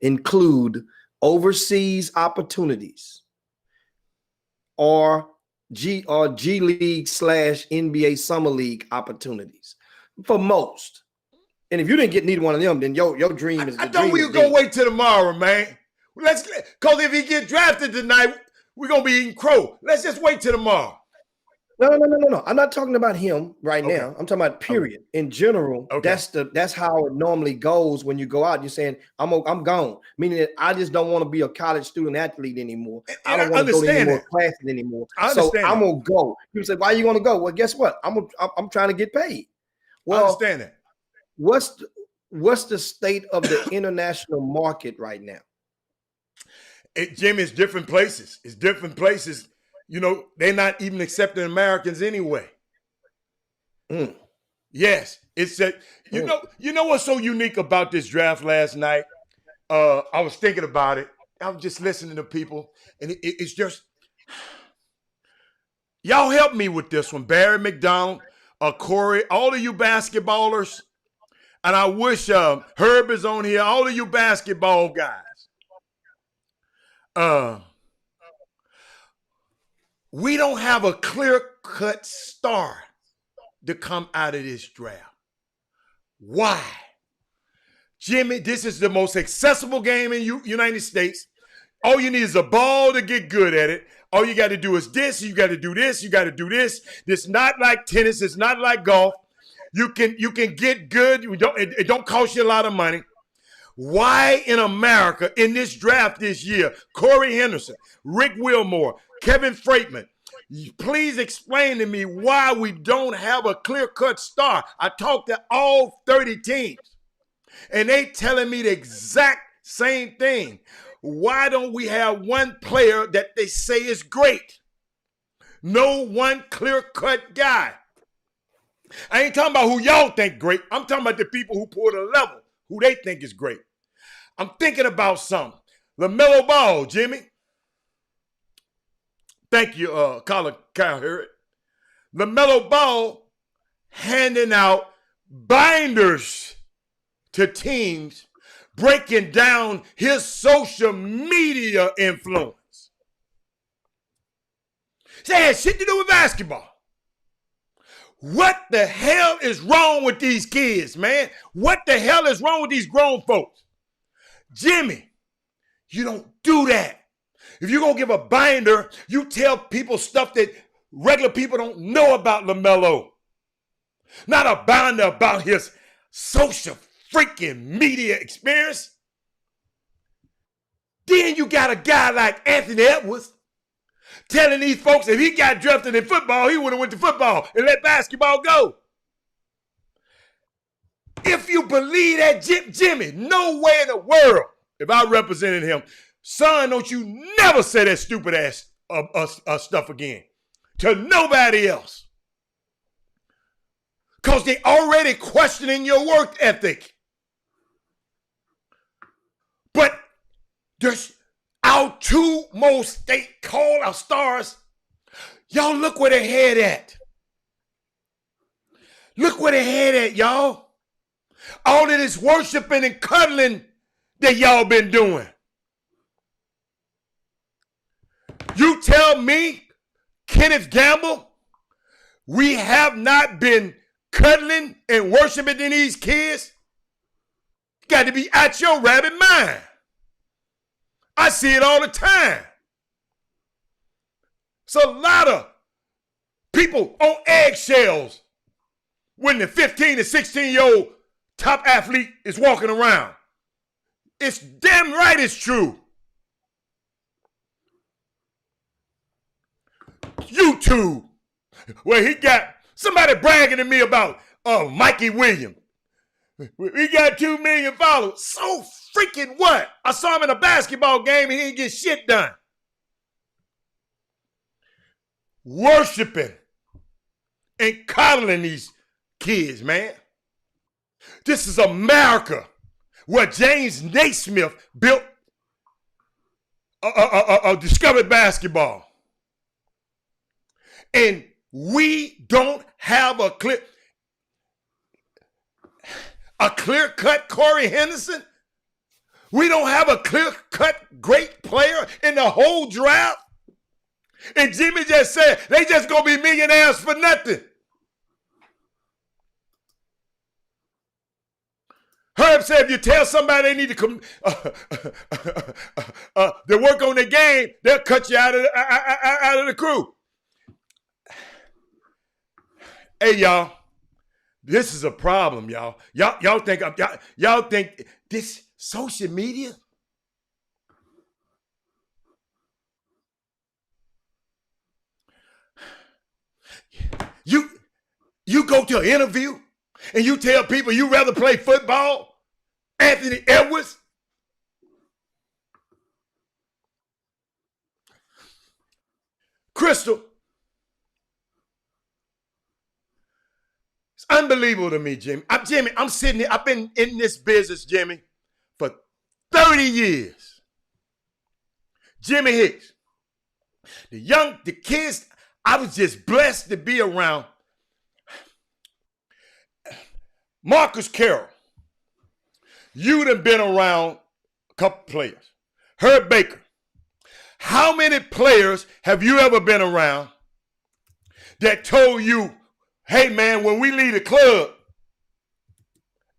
include overseas opportunities or G League / NBA Summer League opportunities for most. And if you didn't get neither one of them, then your dream is. I thought we were gonna wait till tomorrow, man. Cause if he get drafted tonight, we're gonna be eating crow. Let's just wait till tomorrow. No. I'm not talking about him right now. I'm talking about period. In general, that's how it normally goes when you go out. You're saying, I'm gone. Meaning that I just don't want to be a college student athlete anymore. I don't want to go to any more classes anymore. So I'm gonna go. People say, why are you gonna go? Well, guess what? I'm trying to get paid. Well, I understand that. What's the state of the international market right now? Jimmy, it's different places. It's different places. You know, they're not even accepting Americans anyway. Yes, it's that. You know what's so unique about this draft last night? I was thinking about it. I was just listening to people, and it's just, y'all help me with this one. Barry McDonald, Corey, all of you basketballers, and I wish Herb is on here. All of you basketball guys. We don't have a clear-cut star to come out of this draft. Why? Jimmy, this is the most accessible game in United States. All you need is a ball to get good at it. All you got to do is this. You got to do this. You got to do this. It's not like tennis. It's not like golf. You can get good. It don't cost you a lot of money. Why in America in this draft this year, Corey Henderson, Rick Wilmore, Kevin Freitman, please explain to me why we don't have a clear-cut star. I talked to all 30 teams, and they telling me the exact same thing. Why don't we have one player that they say is great? No one clear-cut guy. I ain't talking about who y'all think great. I'm talking about the people who pull the level, who they think is great. I'm thinking about something. LaMelo Ball, Jimmy. Thank you, Kyle Harrod. LaMelo Ball handing out binders to teams, breaking down his social media influence. It had shit to do with basketball. What the hell is wrong with these kids, man? What the hell is wrong with these grown folks? Jimmy, you don't do that. If you're going to give a binder, you tell people stuff that regular people don't know about LaMelo. Not a binder about his social freaking media experience. Then you got a guy like Anthony Edwards telling these folks if he got drafted in football, he would have went to football and let basketball go. If you believe that, Jimmy, no way in the world, if I represented him, son, don't you never say that stupid ass stuff again to nobody else. Because they already questioning your work ethic. But there's our two most call our stars. Y'all look where they head at. Look where they head at, y'all. All of this worshiping and cuddling that y'all been doing. You tell me, Kenneth Gamble, we have not been cuddling and worshiping these kids? Got to be out your rabbit mind. I see it all the time. It's a lot of people on eggshells when the 15 to 16-year-old top athlete is walking around. It's damn right it's true. YouTube, where he got somebody bragging to me about Mikey Williams. We got 2 million followers. So freaking what? I saw him in a basketball game and he didn't get shit done. Worshiping and coddling these kids, man. This is America, where James Naismith built discovered basketball. And we don't have a clear-cut Corey Henderson. We don't have a clear-cut great player in the whole draft. And Jimmy just said they just gonna be millionaires for nothing. Herb said if you tell somebody they need to come to work on their game, they'll cut you out of the crew. Hey, y'all, this is a problem, y'all. Y'all think this social media? You go to an interview and you tell people you rather play football, Anthony Edwards. Crystal. It's unbelievable to me, Jimmy. I'm sitting here. I've been in this business, Jimmy, for 30 years. Jimmy Hicks. The kids, I was just blessed to be around. Marcus Carroll. You'd have been around a couple players. Herb Baker. How many players have you ever been around that told you, hey, man, when we leave the club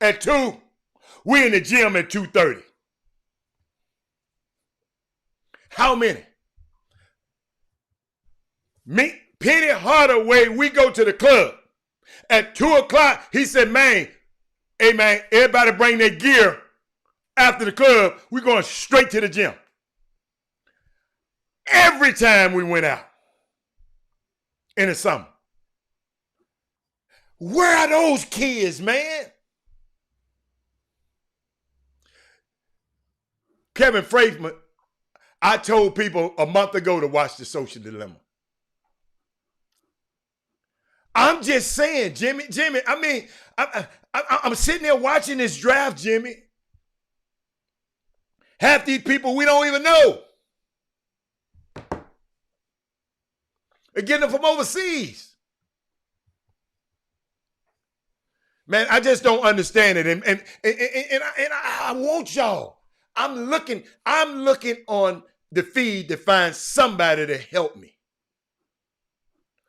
at 2, we're in the gym at 2:30? How many? Me, Penny Hardaway, we go to the club. At 2 o'clock, he said, man, hey, man, everybody bring their gear after the club. We're going straight to the gym. Every time we went out in the summer. Where are those kids, man? Kevin Freitman, I told people a month ago to watch The Social Dilemma. I'm just saying, Jimmy, I mean, I'm sitting there watching this draft, Jimmy. Half these people we don't even know. They're getting them from overseas. Man, I just don't understand it. And I want y'all. I'm looking on the feed to find somebody to help me.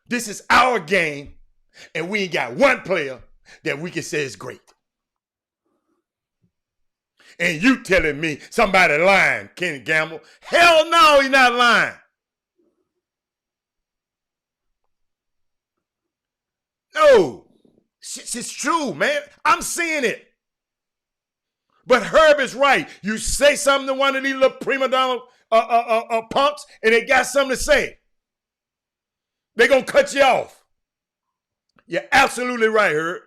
This is our game, and we ain't got one player that we can say is great. And you telling me somebody lying, Kenny Gamble? Hell no, he's not lying. No, it's true, man. I'm seeing it. But Herb is right. You say something to one of these little prima donna punks, and they got something to say. They're going to cut you off. You're absolutely right, Herb.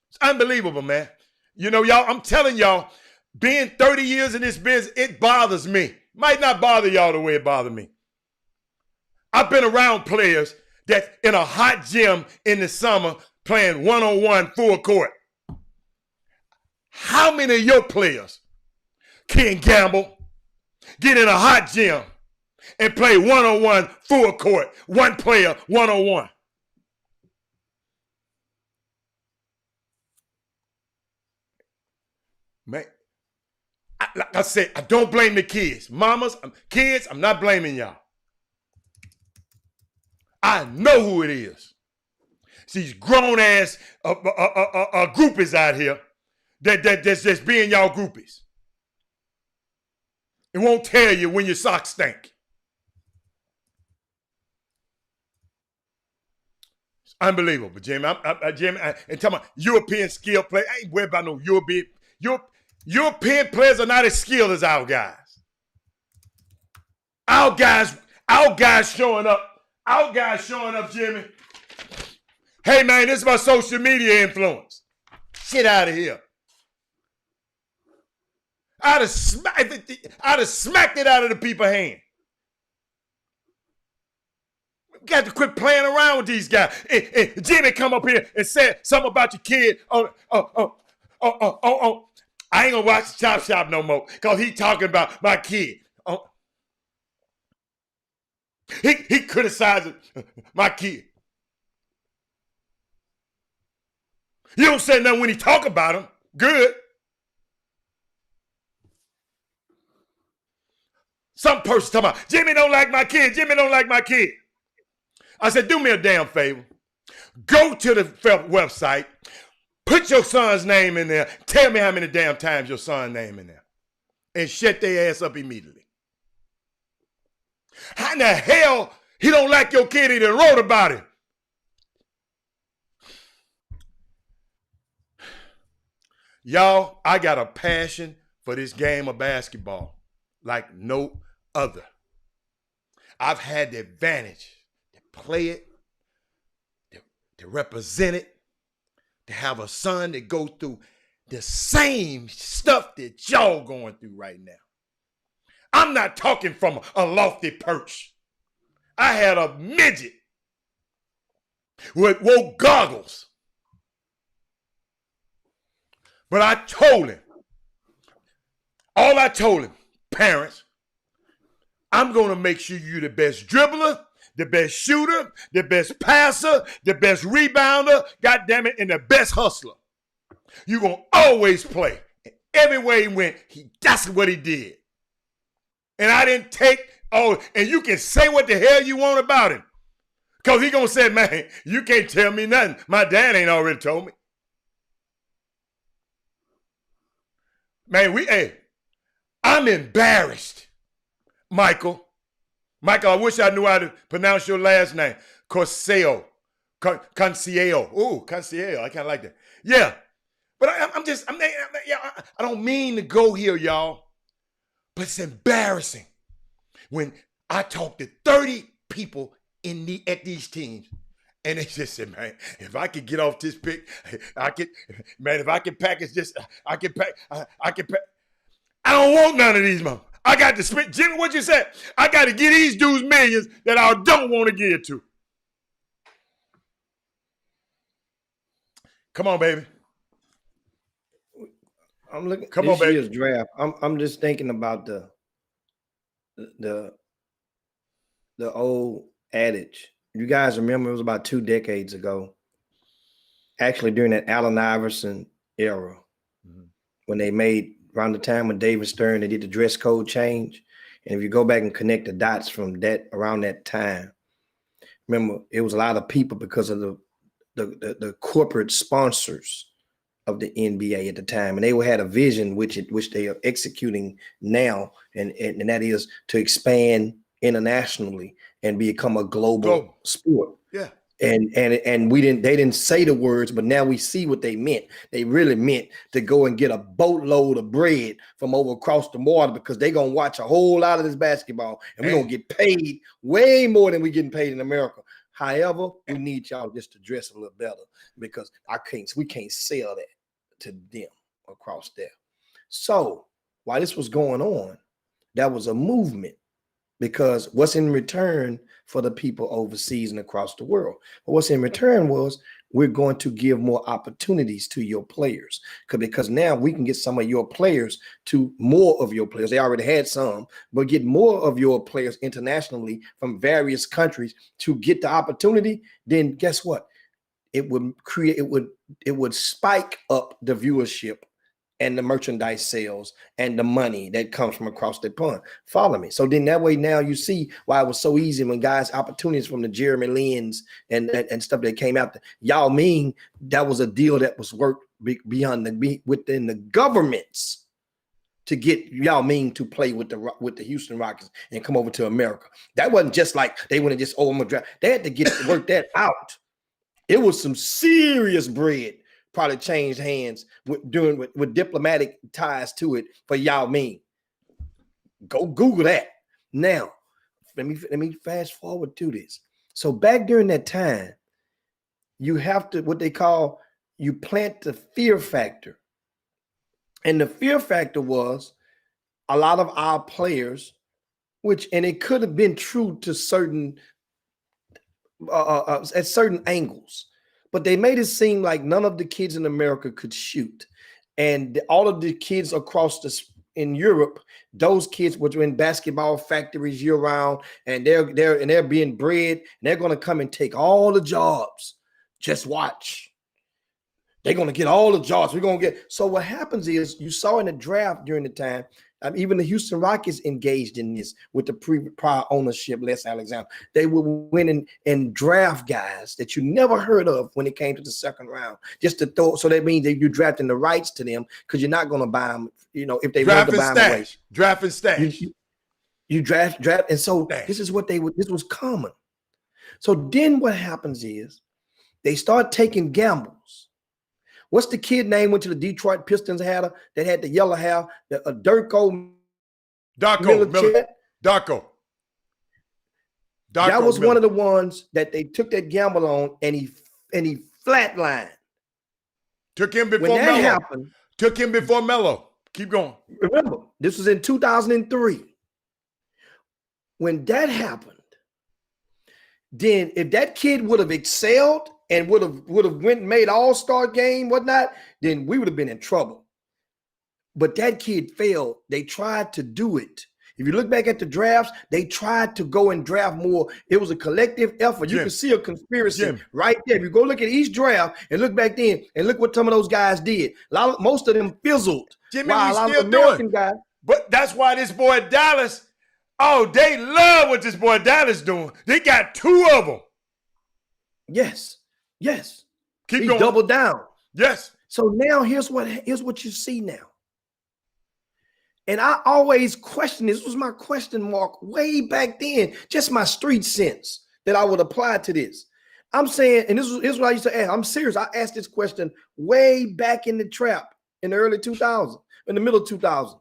It's unbelievable, man. You know, y'all, I'm telling y'all, being 30 years in this business, it bothers me. Might not bother y'all the way it bothered me. I've been around players that in a hot gym in the summer playing one-on-one full court. How many of your players can gamble, get in a hot gym, and play one-on-one full court, one player, one-on-one? Man, like I said, I don't blame the kids. Mamas, kids, I'm not blaming y'all. I know who it is. These grown-ass groupies out here that's just being y'all groupies. It won't tell you when your socks stink. It's unbelievable, Jimmy. Jimmy, and talking about European skill play. I ain't worried about no European players are not as skilled as our guys. Our guys showing up. Our guys showing up, Jimmy. Hey, man, this is my social media influence. Shit out of here. I'd have smacked it out of the people's hand. We got to quit playing around with these guys. And Jimmy come up here and said something about your kid. I ain't gonna watch the Chop Shop no more because he talking about my kid. He criticizing my kid. You don't say nothing when he talk about him. Good. Some person talking about, Jimmy don't like my kid. Jimmy don't like my kid. I said, do me a damn favor. Go to the website. Put your son's name in there. Tell me how many damn times your son's name in there. And shut their ass up immediately. How in the hell he don't like your kid? He done wrote about it. Y'all, I got a passion for this game of basketball like no other. I've had the advantage to play it, to represent it, to have a son that goes through the same stuff that y'all going through right now. I'm not talking from a lofty perch. I had a midget with woke goggles. But I told him, parents, I'm going to make sure you're the best dribbler, the best shooter, the best passer, the best rebounder, goddamn it, and the best hustler. You're going to always play. And everywhere he went, that's what he did. And I didn't take, and you can say what the hell you want about him. Because he going to say, man, you can't tell me nothing. My dad ain't already told me. Man, I'm embarrassed. Michael, I wish I knew how to pronounce your last name. Corseo. Conceo. Ooh, Conceo. I kind of like that. Yeah. But I don't mean to go here, y'all. But it's embarrassing when I talk to 30 people at these teams. And they just said, man, if I could get off this pick, if I could package this, I can pack. I don't want none of these, man. I got to spend, Jimmy, what you said? I got to get these dudes millions that I don't want to give to. Come on, baby. I'm looking. Come on, baby. Year's draft. I'm just thinking about the old adage. You guys remember it was about 2 decades ago, actually during that Allen Iverson era, when they made, around the time when David Stern, they did the dress code change. And if you go back and connect the dots from that, around that time, remember, it was a lot of people because of the corporate sponsors of the NBA at the time. And they had a vision which they are executing now, and that is to expand internationally and become a global sport. Yeah. And they didn't say the words, but now we see what they meant. They really meant to go and get a boatload of bread from over across the water, because they're gonna watch a whole lot of this basketball, and we're gonna get paid way more than we're getting paid in America. However, we need y'all just to dress a little better, because we can't sell that to them across there. So while this was going on, that was a movement. Because what's in return for the people overseas and across the world? But what's in return was, we're going to give more opportunities to your players. Because now we can get some of your players to more of your players. They already had some, but get more of your players internationally from various countries to get the opportunity. Then guess what? It would spike up the viewership and the merchandise sales and the money that comes from across the pond. Follow me. So then that way now you see why it was so easy when guys opportunities from the Jeremy Lin's and stuff that came out. Y'all mean that was a deal that was worked beyond within the governments to get Yao Ming to play with the Houston Rockets and come over to America. That wasn't just like they wouldn't just I'm gonna draft. They had to work that out. It was some serious bread probably changed hands with diplomatic ties to it for Yao Ming. Go Google that. Now, let me fast forward to this. So back during that time, you have to what they call you plant the fear factor. And the fear factor was a lot of our players, and it could have been true to certain at certain angles, but they made it seem like none of the kids in America could shoot, and all of the kids across in Europe, those kids were in basketball factories year round, and they're being bred, and they're going to come and take all the jobs. Just watch. They're going to get all the jobs. We're going to get. So what happens is you saw in the draft during the time, even the Houston Rockets engaged in this with the prior ownership, Les Alexander. They would win and draft guys that you never heard of when it came to the second round, just to throw. So that means that you're drafting the rights to them because you're not going to buy them. If they want to buy them away, draft and stash. You draft, and so this is what they would. This was common. So then what happens is they start taking gambles. What's the kid name went to the Detroit Pistons that had the yellow hair, Darko Miller. Darko. That was Miller. One of the ones that they took that gamble on, and he flatlined. Took him before Melo. Took him before Melo. Keep going. Remember, this was in 2003. When that happened, then if that kid would have excelled and would have went and made all-star game, whatnot, then we would have been in trouble. But that kid failed. They tried to do it. If you look back at the drafts, they tried to go and draft more. It was a collective effort. You can see a conspiracy right there. If you go look at each draft and look back then and look what some of those guys did. Most of them fizzled. Jimmy, we still doing. But that's why this boy Dallas, they love what this boy Dallas doing. They got two of them. Yes. Keep going. Doubled down. Yes. So now here's what you see now. And I always question this. Was my question mark way back then, just my street sense that I would apply to this. I'm saying, and this is what I used to ask. I'm serious. I asked this question way back in the trap in the early 2000s, in the middle 2000s.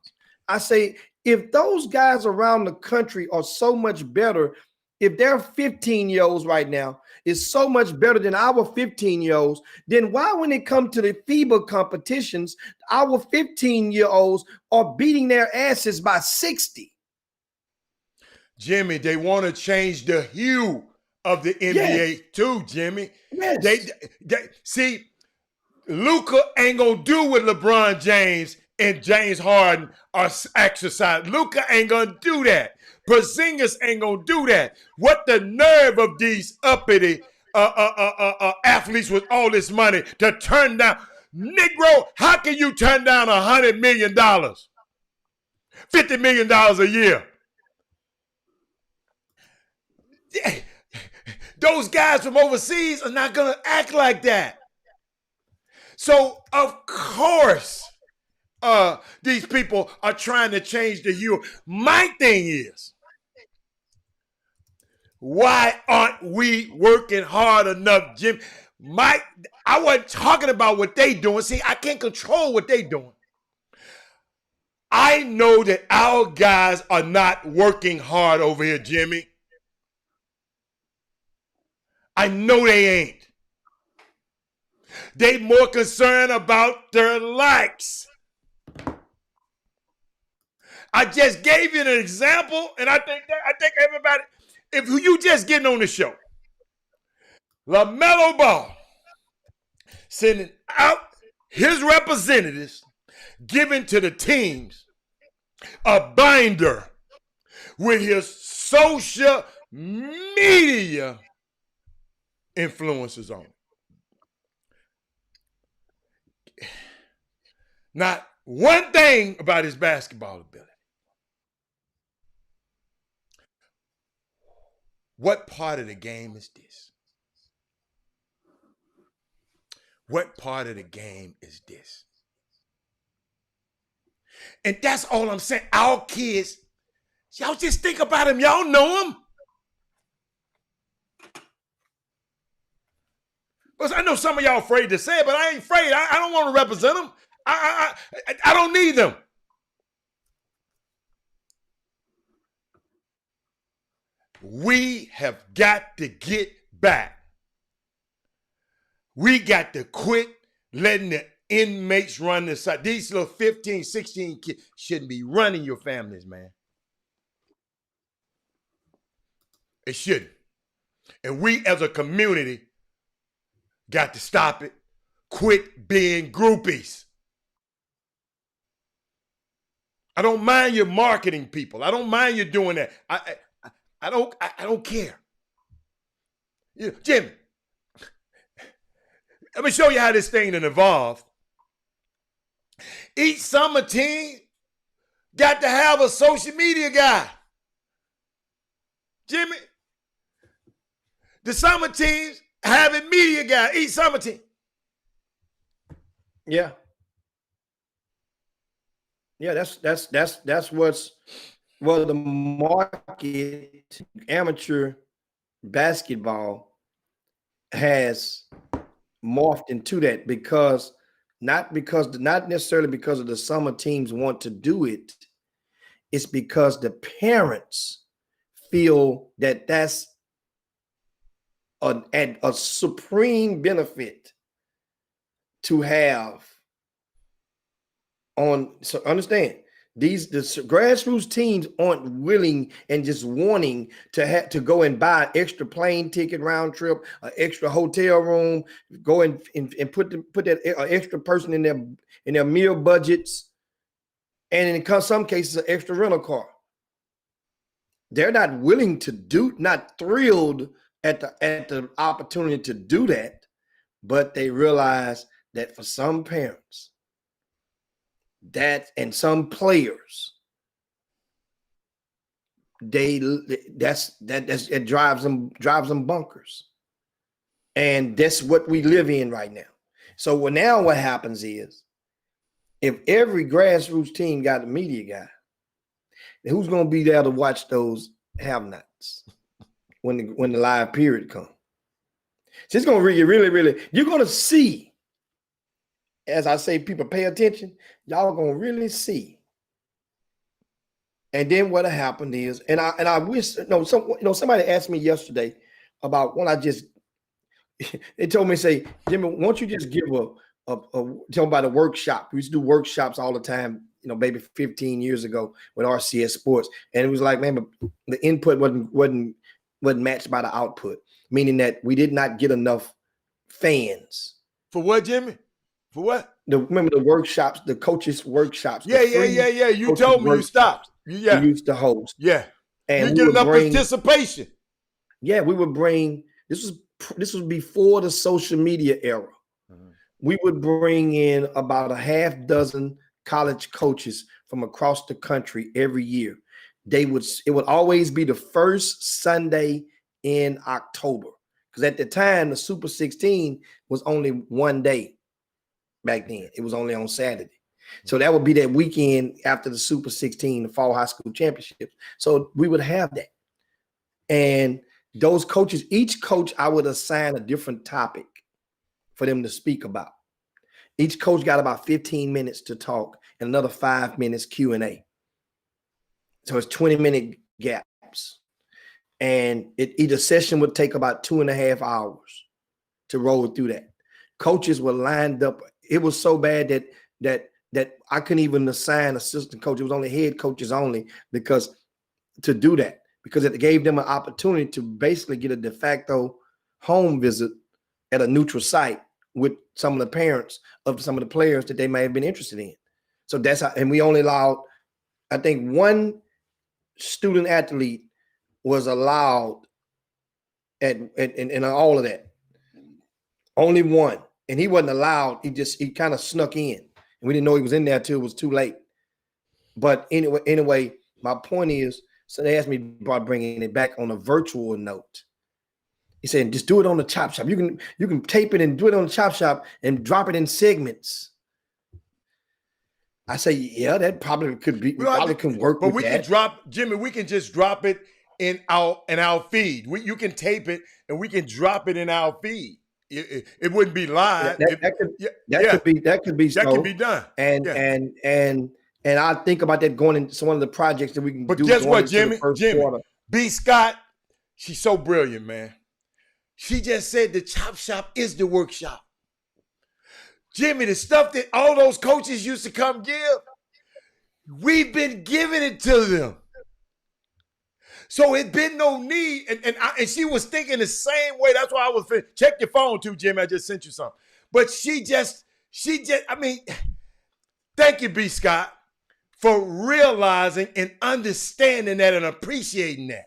I say, if those guys around the country are so much better, if they're 15-year-olds right now is so much better than our 15-year-olds, then why, when it comes to the FIBA competitions, our 15-year-olds are beating their asses by 60? Jimmy, they want to change the hue of the NBA too, Jimmy. Yes. They see, Luka ain't gonna do what LeBron James and James Harden are exercising. Luka ain't gonna do that. Porzingis ain't gonna do that. What the nerve of these uppity athletes with all this money to turn down? Negro, how can you turn down $100 million? $50 million a year? Those guys from overseas are not gonna act like that. So, of course, these people are trying to change the hue. My thing is, why aren't we working hard enough, Jim? I wasn't talking about what they doing. See, I can't control what they doing. I know that our guys are not working hard over here, Jimmy. I know they ain't. They more concerned about their likes. I just gave you an example, and I think everybody, if you just getting on the show, LaMelo Ball sending out his representatives, giving to the teams a binder with his social media influences on it. one thing about his basketball ability. What part of the game is this? What part of the game is this? And that's all I'm saying. Our kids, y'all just think about him. Y'all know him. But I know some of y'all afraid to say it, but I ain't afraid. I don't want to represent them. I don't need them. We have got to get back. We got to quit letting the inmates run the side. These little 15, 16 kids shouldn't be running your families, man. It shouldn't. And we as a community got to stop it. Quit being groupies. I don't mind you marketing people. I don't mind you doing that. I don't care. You know, Jimmy, let me show you how this thing done evolved. Each summer team got to have a social media guy. Jimmy, the summer teams have a media guy. Each summer team. Yeah. Yeah, that's what's the market. Amateur basketball has morphed into that because not necessarily because of the summer teams want to do it. It's because the parents feel that that's a supreme benefit to have on. So understand, the grassroots teams aren't willing and just wanting to go and buy an extra plane ticket round trip, an extra hotel room, go and put that extra person in their meal budgets, and in some cases an extra rental car. They're not willing to not thrilled at the opportunity to do that, but they realize that for some parents, and some players, it drives them bonkers, and that's what we live in right now. So now what happens is, if every grassroots team got a media guy, then who's going to be there to watch those have-nots when the live period comes? So it's going to really, you're going to see. As I say, people pay attention, y'all gonna really see. And then what happened is, and I wish, somebody asked me yesterday about when they told me, say, Jimmy, why don't you just give tell about a workshop? We used to do workshops all the time, maybe 15 years ago with RCS Sports. And it was like, man, the input wasn't matched by the output, meaning that we did not get enough fans. For what, Jimmy? For what? Remember the workshops, the coaches' workshops. Yeah. You told me you stopped. Yeah. We used to host. Yeah. And you get enough participation. Yeah, we would bring, this was before the social media era. Mm-hmm. We would bring in about a half dozen college coaches from across the country every year. It would always be the first Sunday in October. Because at the time, the Super 16 was only one day. Back then, it was only on Saturday. So that would be that weekend after the Super 16, the fall high school championships. So we would have that. And those coaches, each coach, I would assign a different topic for them to speak about. Each coach got about 15 minutes to talk and another 5 minutes Q&A. So it's 20-minute gaps. And each session would take about 2.5 hours to roll through that. Coaches were lined up. It was so bad that I couldn't even assign assistant coach. It was only head coaches only because it gave them an opportunity to basically get a de facto home visit at a neutral site with some of the parents of some of the players that they may have been interested in. So that's how, and we only allowed, I think, one student athlete was allowed in all of that. Only one. And he wasn't allowed. He kind of snuck in. and we didn't know he was in there till it was too late. But anyway, my point is, so they asked me about bringing it back on a virtual note. He said, just do it on the Chop Shop. You can tape it and do it on the Chop Shop and drop it in segments. I say, yeah, that probably could be. We probably can work, but with we that. can drop, Jimmy. We can just drop it in our feed. You can tape it and we can drop it in our feed. It wouldn't be live. That could be. That can be done. And I think about that going into one of the projects that we can do. But guess what, Jimmy? Quarter. B. Scott, she's so brilliant, man. She just said the Chop Shop is the workshop. Jimmy, the stuff that all those coaches used to come give, we've been giving it to them. So it been no need. And she was thinking the same way. That's why I was check your phone too, Jimmy. I just sent you something. But she just, I mean, thank you, B. Scott, for realizing and understanding that and appreciating that.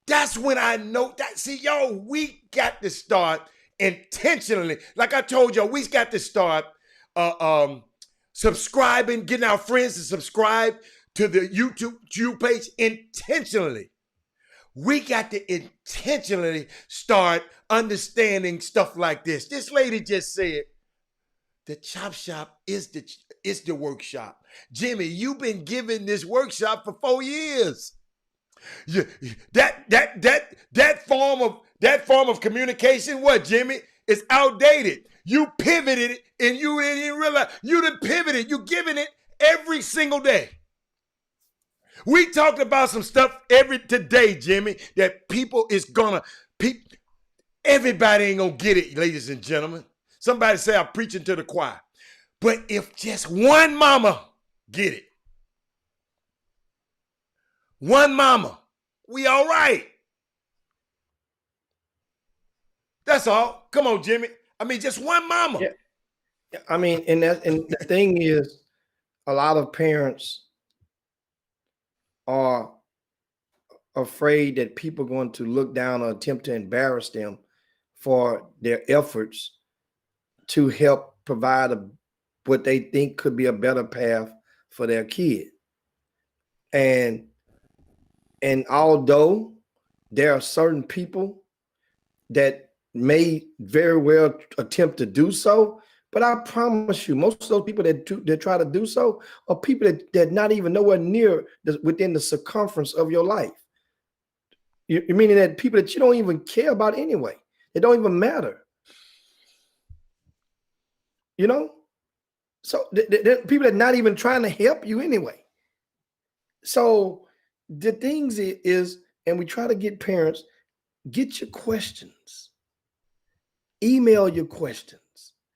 That's when I know that. See, yo, we got to start intentionally. Like I told y'all, we got to start subscribing, getting our friends to subscribe to the YouTube page intentionally. We got to intentionally start understanding stuff like this. This lady just said, the Chop Shop is the workshop. Jimmy, you've been giving this workshop for 4 years. Yeah, that form of communication, what, Jimmy, is outdated. You pivoted and you didn't even realize you done pivoted. You giving it every single day. We talked about some stuff today, Jimmy, that everybody ain't gonna get it, ladies and gentlemen. Somebody say I'm preaching to the choir. But if just one mama get it, one mama, we all right. That's all. Come on, Jimmy. I mean, just one mama. Yeah. I mean, and the thing is, a lot of parents are afraid that people are going to look down or attempt to embarrass them for their efforts to help provide what they think could be a better path for their kid. And although there are certain people that may very well attempt to do so, but I promise you, most of those people that try to do so are people that not even nowhere near within the circumference of your life. You meaning that people that you don't even care about anyway. It don't even matter. You know? So the people that are not even trying to help you anyway. So the things is, and we try to get parents, get your questions. Email your questions.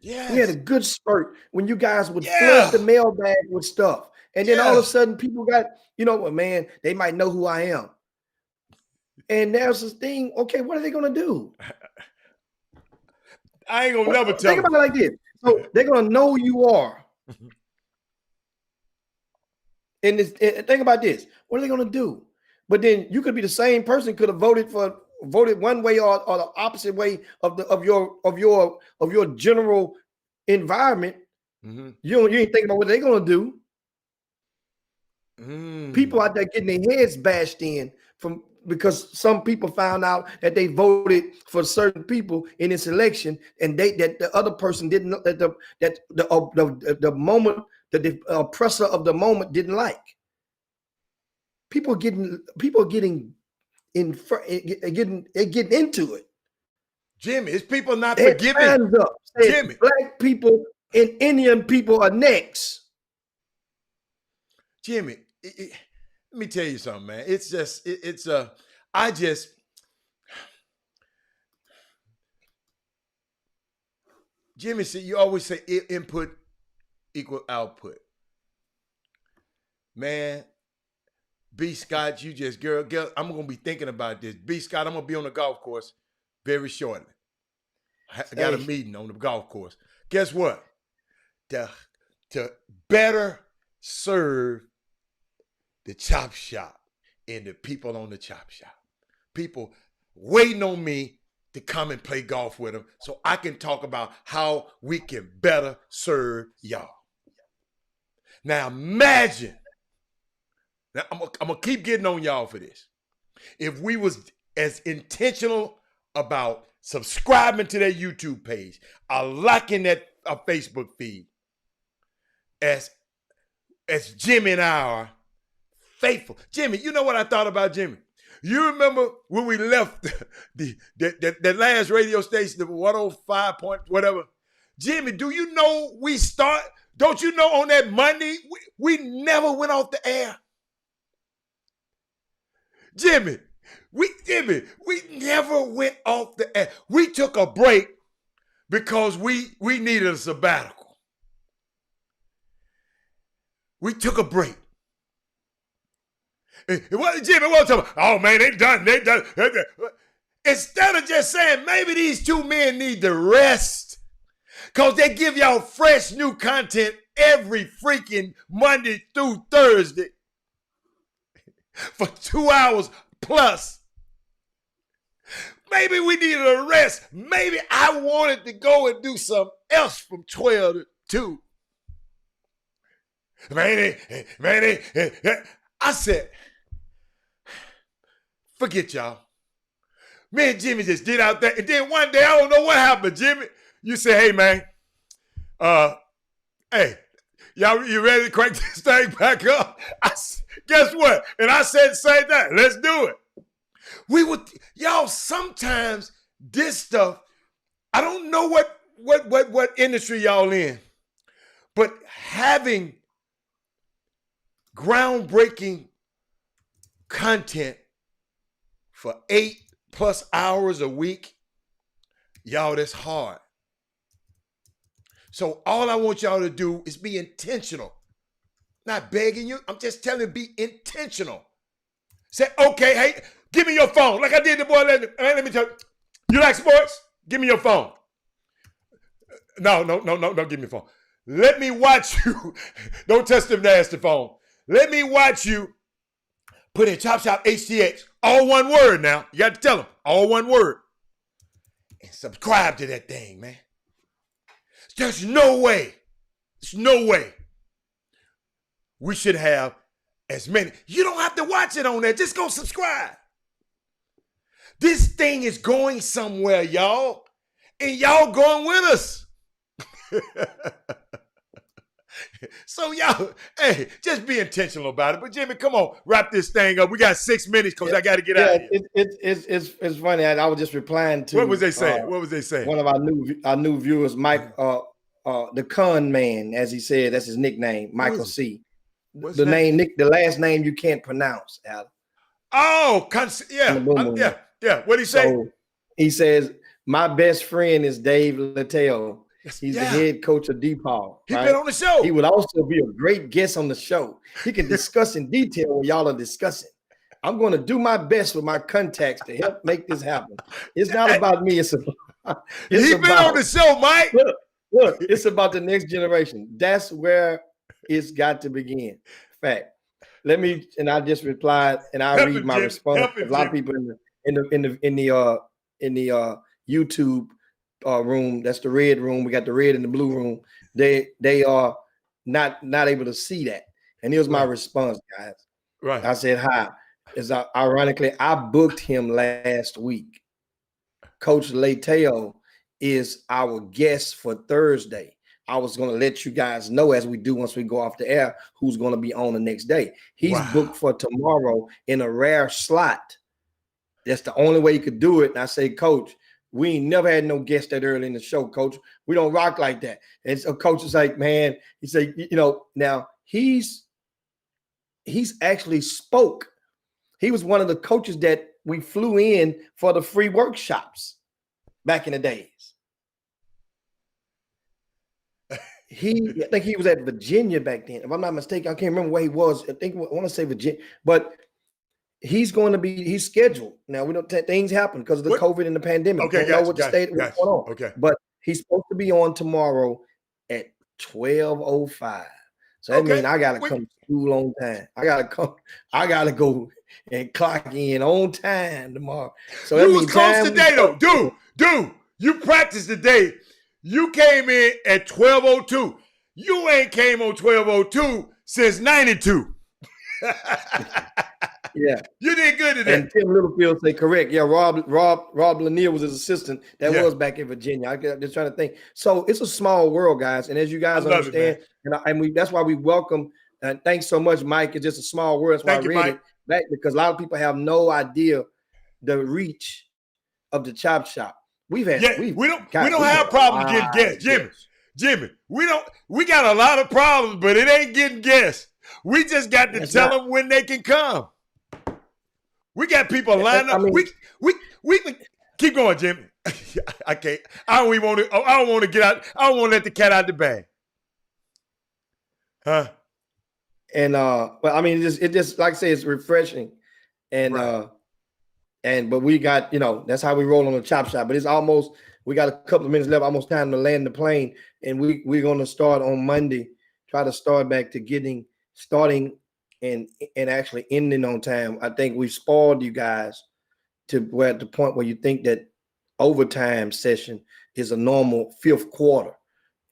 Yes. We had a good spurt when you guys would flood the mailbag with stuff. And then all of a sudden people got, well, man, they might know who I am. And there's this thing, okay, what are they going to do? I ain't going to never tell them. Think about it like this. So they're going to know who you are. And think about this. What are they going to do? But then you could be the same person, could have voted one way or the opposite way of your general environment. Mm-hmm. You ain't thinking about what they're gonna do. People out there getting their heads bashed in because some people found out that they voted for certain people in this election, and that the other person didn't know that the moment that the oppressor of the moment didn't like. People are getting into it. Jimmy, it's people not forgiving. Hands up. Jimmy, Black people and Indian people are next. Jimmy, let me tell you something, man. It's just, Jimmy, see, you always say input equal output. Man, B. Scott, you just, girl, I'm going to be thinking about this. B. Scott, I'm going to be on the golf course very shortly. I got a meeting on the golf course. Guess what? To better serve the Chop Shop and the people on the Chop Shop. People waiting on me to come and play golf with them so I can talk about how we can better serve y'all. Now imagine, now I'm gonna keep getting on y'all for this. If we was as intentional about subscribing to their YouTube page, liking that Facebook feed, as Jimmy and I are faithful. Jimmy, you know what I thought about Jimmy? You remember when we left the last radio station, the 105 point whatever? Jimmy, do you know don't you know on that Monday, we never went off the air? Jimmy, we never went off the air. We took a break because we needed a sabbatical. We took a break. Jimmy, what talking about? Oh man, they done. Instead of just saying maybe these two men need to rest, because they give y'all fresh new content every freaking Monday through Thursday for 2 hours plus. Maybe we needed a rest. Maybe I wanted to go and do something else from 12 to 2. I said, forget y'all. Me and Jimmy just did out there. And then one day, I don't know what happened, Jimmy. You say, hey, man, hey, y'all, you ready to crank this thing back up? Guess what? And I said the same thing. Let's do it. Y'all, sometimes this stuff, I don't know what industry y'all in, but having groundbreaking content for 8+ hours a week, y'all, that's hard. So all I want y'all to do is be intentional. Not begging you. I'm just telling you, be intentional. Say, okay, hey, give me your phone. Like I did the boy. Let me tell you. You like sports? Give me your phone. No, don't give me your phone. Let me watch you. Don't touch them nasty phone. Let me watch you put in Chop Shop HTX. All one word now. You got to tell them. All one word. And subscribe to that thing, man. There's no way we should have as many. You don't have to watch it on there. Just go subscribe. This thing is going somewhere, y'all. And y'all going with us. So y'all, hey, just be intentional about it. But Jimmy, come on, wrap this thing up. We got 6 minutes because I got to get out of here. It's funny. I was just replying to what was they saying? One of our new viewers, Mike, the Con Man, as he said, that's his nickname, Michael C. The last name you can't pronounce, Al. Oh, yeah. What did he say? So he says, my best friend is Dave Littell. He's the head coach of DePaul. He's been on the show. He would also be a great guest on the show. He can discuss in detail what y'all are discussing. I'm going to do my best with my contacts to help make this happen. It's not about me. He's been on the show, Mike. Look, it's about the next generation. That's where it's got to begin. Fact. I just replied, and I'll read my response. A lot of people in the YouTube room, that's the red room. We got the red and the blue room. They are not able to see that. And here's my response, guys. Right. I said, hi. Ironically, I booked him last week. Coach Lateo is our guest for Thursday. I was going to let you guys know, as we do once we go off the air, who's going to be on the next day. He's booked for tomorrow in a rare slot. That's the only way you could do it. And I say, Coach, we ain't never had no guest that early in the show, Coach. We don't rock like that. And so Coach is like, man, he said, now he's actually spoke. He was one of the coaches that we flew in for the free workshops back in the days. I think he was at Virginia back then. If I'm not mistaken, I can't remember where he was. I want to say Virginia, but he's scheduled. Now we don't things happen because of the COVID and the pandemic. Okay, don't know what the state what's going on. Okay. But he's supposed to be on tomorrow at 12:05. So that means I gotta come to school on time. I gotta go and clock in on time tomorrow. So you was close today, though. Dude, you practiced today. You came in at 12:02. You ain't came on 12:02 since 92. Yeah. You did good today. And Tim Littlefield say correct. Yeah, Rob Lanier was his assistant. That was back in Virginia. I'm just trying to think. So it's a small world, guys. And as you guys understand, that's why we welcome. And thanks so much, Mike. It's just a small world. That's why I read it back, because a lot of people have no idea the reach of the Chop Shop. We don't have problems getting guests, Jimmy. We got a lot of problems, but it ain't getting guests. We just got to tell them when they can come. We got people lined up. We keep going, Jimmy. I can't. I don't want to get out. I don't want to let the cat out the bag. Huh? And but I mean, it just like I say, it's refreshing, and but we got, that's how we roll on the Chop Shop. But it's almost, we got a couple of minutes left, almost time to land the plane, and we're going to start on Monday. Try to start back to starting and actually ending on time. I think we've spoiled you guys to where at the point where you think that overtime session is a normal fifth quarter,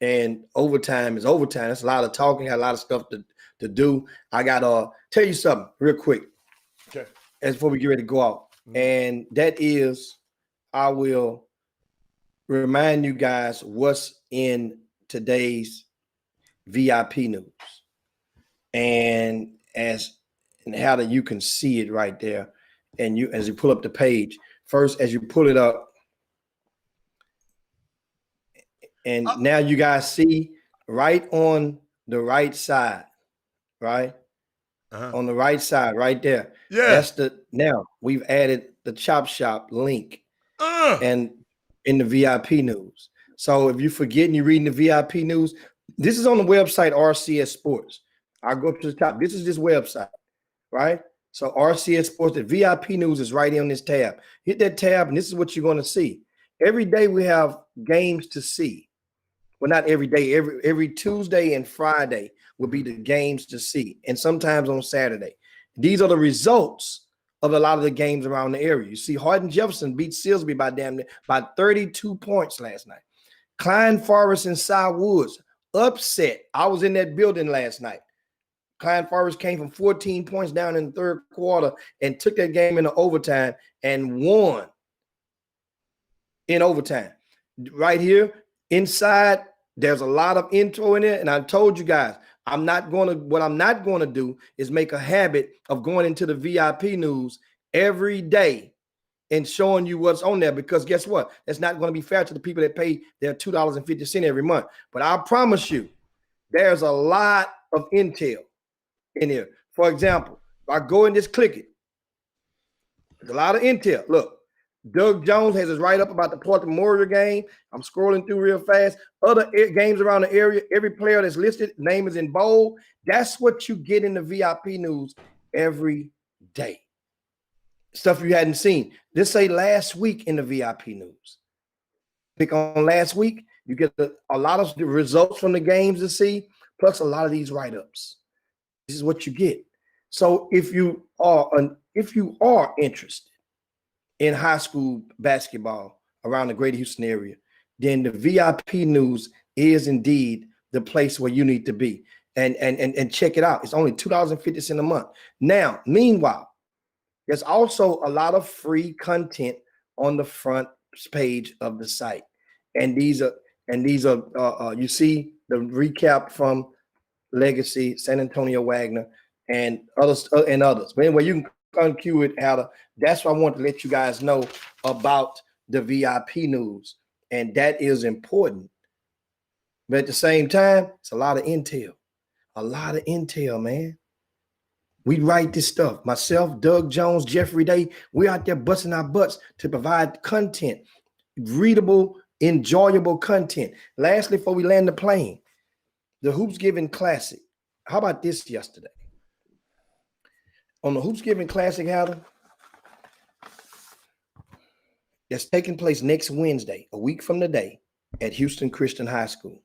and overtime is overtime. That's a lot of talking, got a lot of stuff to do. I got to tell you something real quick. Okay. As before we get ready to go out. Mm-hmm. And that is, I will remind you guys what's in today's VIP news. And how that you can see it right there. And as you pull up the page, first, as you pull it up, and now you guys see right on the right side, right? On the right side, right there. Yeah. Now we've added the Chop Shop link and in the VIP news. So if you forget and you're reading the VIP news, this is on the website RCS Sports. I'll go up to the top. This is this website, right? So RCS Sports, the VIP news is right on this tab. Hit that tab, and this is what you're going to see. Every day we have games to see. Well, not every day. Every Tuesday and Friday will be the games to see, and sometimes on Saturday. These are the results of a lot of the games around the area. You see, Hardin-Jefferson beat Silsbee by 32 points last night. Klein Forest and Cy Woods upset. I was in that building last night. Klein Forest came from 14 points down in the third quarter and took that game into overtime and won in overtime. Right here, inside, there's a lot of intro in there, and I told you guys, what I'm not going to do is make a habit of going into the VIP news every day and showing you what's on there, because guess what? That's not going to be fair to the people that pay their $2.50 every month. But I promise you, there's a lot of intel in here. For example, if I go and just click it, there's a lot of intel. Look, Doug Jones has his write-up about the Portland Memorial game. I'm scrolling through real fast. Other games around the area, every player that's listed, name is in bold. That's what you get in the VIP news every day. Stuff you hadn't seen. Just say last week in the VIP news. Click on last week. You get a lot of the results from the games to see, plus a lot of these write-ups. This is what you get. So if you are interested in high school basketball around the greater Houston area, then the VIP news is indeed the place where you need to be. And check it out. It's only $2.50 a month. Now, meanwhile, there's also a lot of free content on the front page of the site. And these are you see the recap from Legacy, San Antonio Wagner, and others. But anyway, you can uncue it, Ada. That's what I want to let you guys know about the VIP news, and that is important. But at the same time, it's a lot of intel. A lot of intel, man. We write this stuff. Myself, Doug Jones, Jeffrey Day, we're out there busting our butts to provide content, readable, enjoyable content. Lastly, before we land the plane, the Hoops Giving Classic. How about this yesterday? On the Hoops Giving Classic, Adam, that's taking place next Wednesday, a week from today, at Houston Christian High School.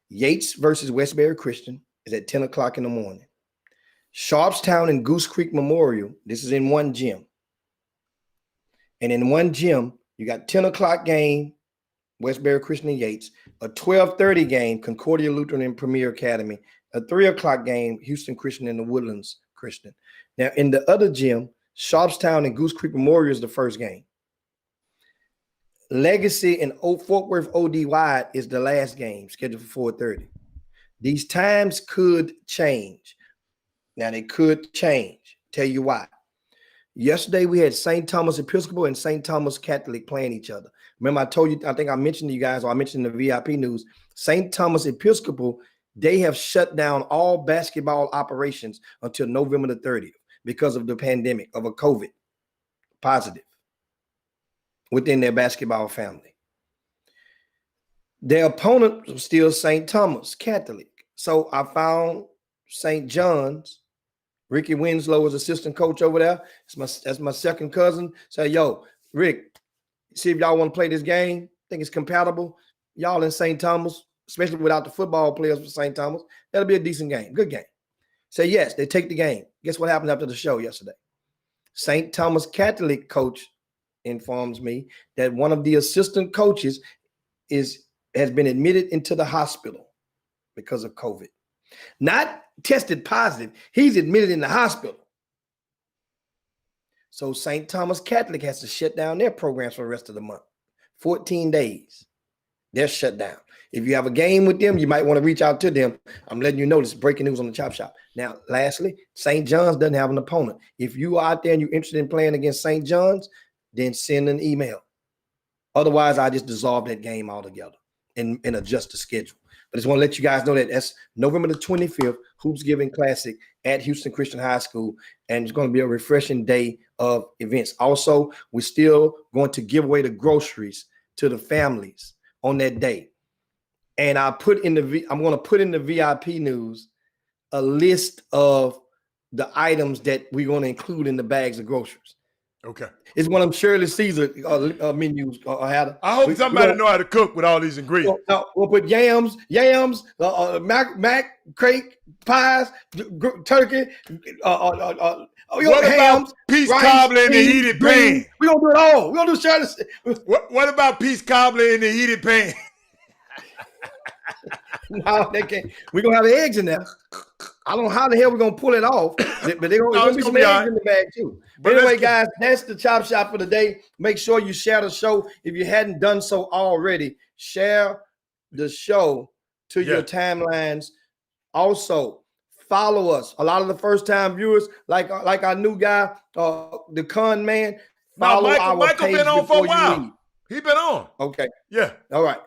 Yates versus Westbury Christian is at 10 o'clock in the morning. Sharpstown and Goose Creek Memorial, this is in one gym. And in one gym, You got 10 o'clock game, Westbury Christian and Yates, a 12:30 game, Concordia Lutheran and Premier Academy, a 3 o'clock game, Houston Christian and the Woodlands Christian. Now, in the other gym, Sharpstown and Goose Creek Memorial is the first game. Legacy and Fort Worth OD Wide is the last game, scheduled for 4:30. These times could change. Now, they could change. Tell you why. Yesterday, we had St. Thomas Episcopal and St. Thomas Catholic playing each other. Remember, I told you, I think I mentioned to you guys, or I mentioned in the VIP news, St. Thomas Episcopal, they have shut down all basketball operations until November the 30th because of the pandemic, of a COVID positive within their basketball family. Their opponent was still St. Thomas Catholic. So I found St. John's. Ricky Winslow is assistant coach over there. That's my second cousin. Say, yo, Rick, see if y'all want to play this game. Think it's compatible. Y'all in St. Thomas, especially without the football players for St. Thomas, that'll be a decent game. Good game. Say yes, they take the game. Guess what happened after the show yesterday? St. Thomas Catholic coach informs me that one of the assistant coaches has been admitted into the hospital because of COVID. Not tested positive. He's admitted in the hospital. So St. Thomas Catholic has to shut down their programs for the rest of the month. 14 days. They're shut down. If you have a game with them, you might want to reach out to them. I'm letting you know this is breaking news on the Chop Shop. Now, lastly, St. John's doesn't have an opponent. If you are out there and you're interested in playing against St. John's, then send an email. Otherwise, I just dissolve that game altogether and adjust the schedule. But I just want to let you guys know that that's November the 25th, Hoops Giving Classic at Houston Christian High School. And it's going to be a refreshing day of events. Also, we're still going to give away the groceries to the families on that day. And I'm going to put in the VIP news a list of the items that we're going to include in the bags of groceries. Okay. It's one of them Shirley Caesar menus. I hope somebody know how to cook with all these ingredients. We'll put yams, mac cake, pies, turkey. What hams, about peach rice, cobbler in the beans, heated greens. pan? We're going to do it all. We're going to do Shirley. What about peach cobbler in the heated pan? No, they can't. We're going to have eggs in there. I don't know how the hell we're going to pull it off, but they're going to be some eggs in the bag too. But anyway, guys, that's the Chop Shop for the day. Make sure you share the show. If you hadn't done so already, share the show to your timelines. Also, follow us. A lot of the first-time viewers, like our new guy, the Con Man, follow our Michael page been on for a while. He been on. Okay. Yeah. All right.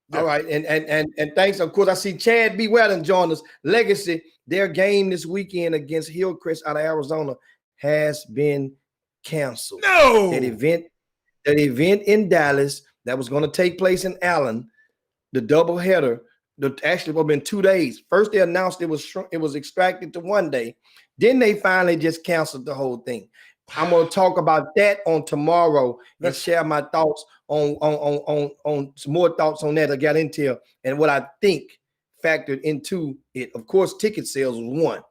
Yeah. All right. And thanks. Of course, I see Chad B. Wellen join us. Legacy, their game this weekend against Hillcrest out of Arizona has been canceled. No. That event in Dallas that was going to take place in Allen, the doubleheader, actually would have been 2 days. First, they announced it was extracted to 1 day. Then they finally just canceled the whole thing. I'm going to talk about that on tomorrow and share my thoughts on some more thoughts on that. I got into and what I think factored into it. Of course, ticket sales was one.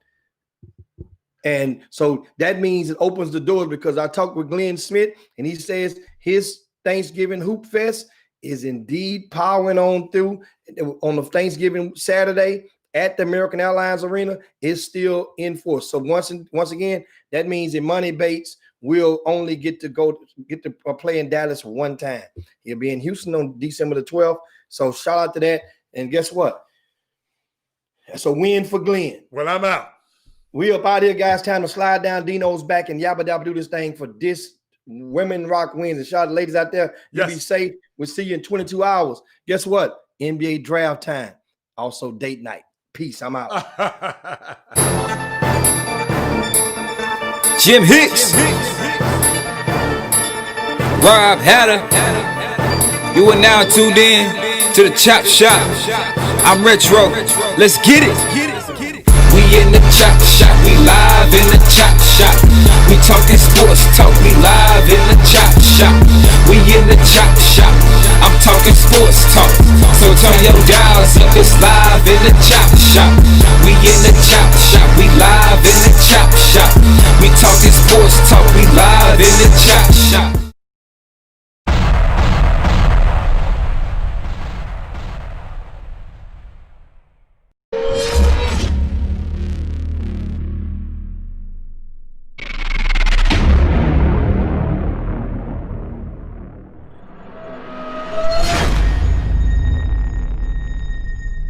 And so that means it opens the doors because I talked with Glenn Smith and he says his Thanksgiving Hoop Fest is indeed powering on through on the Thanksgiving Saturday at the American Airlines Arena is still in force. So once again, that means Imani Bates will only get to play in Dallas one time. He'll be in Houston on December the 12th. So shout out to that. And guess what? That's a win for Glenn. Well, I'm out. We up out here, guys. Time to slide down Dino's back and yabba dabba do this thing for this Women Rock wins. And shout out to ladies out there. You be safe. We'll see you in 22 hours. Guess what? NBA draft time. Also date night. Peace. I'm out. Jim Hicks, Rob Hatter. You are now tuned in to the Chop Shop. I'm Retro. Let's get it. We in the Chop Shop. We live in the Chop Shop. We talking sports talk. We live in the Chop Shop. We in the Chop Shop. I'm talking sports talk. So turn your dials up. It's live in the Chop Shop. We in the Chop Shop. We live in the Chop Shop. We talking sports talk. We live in the Chop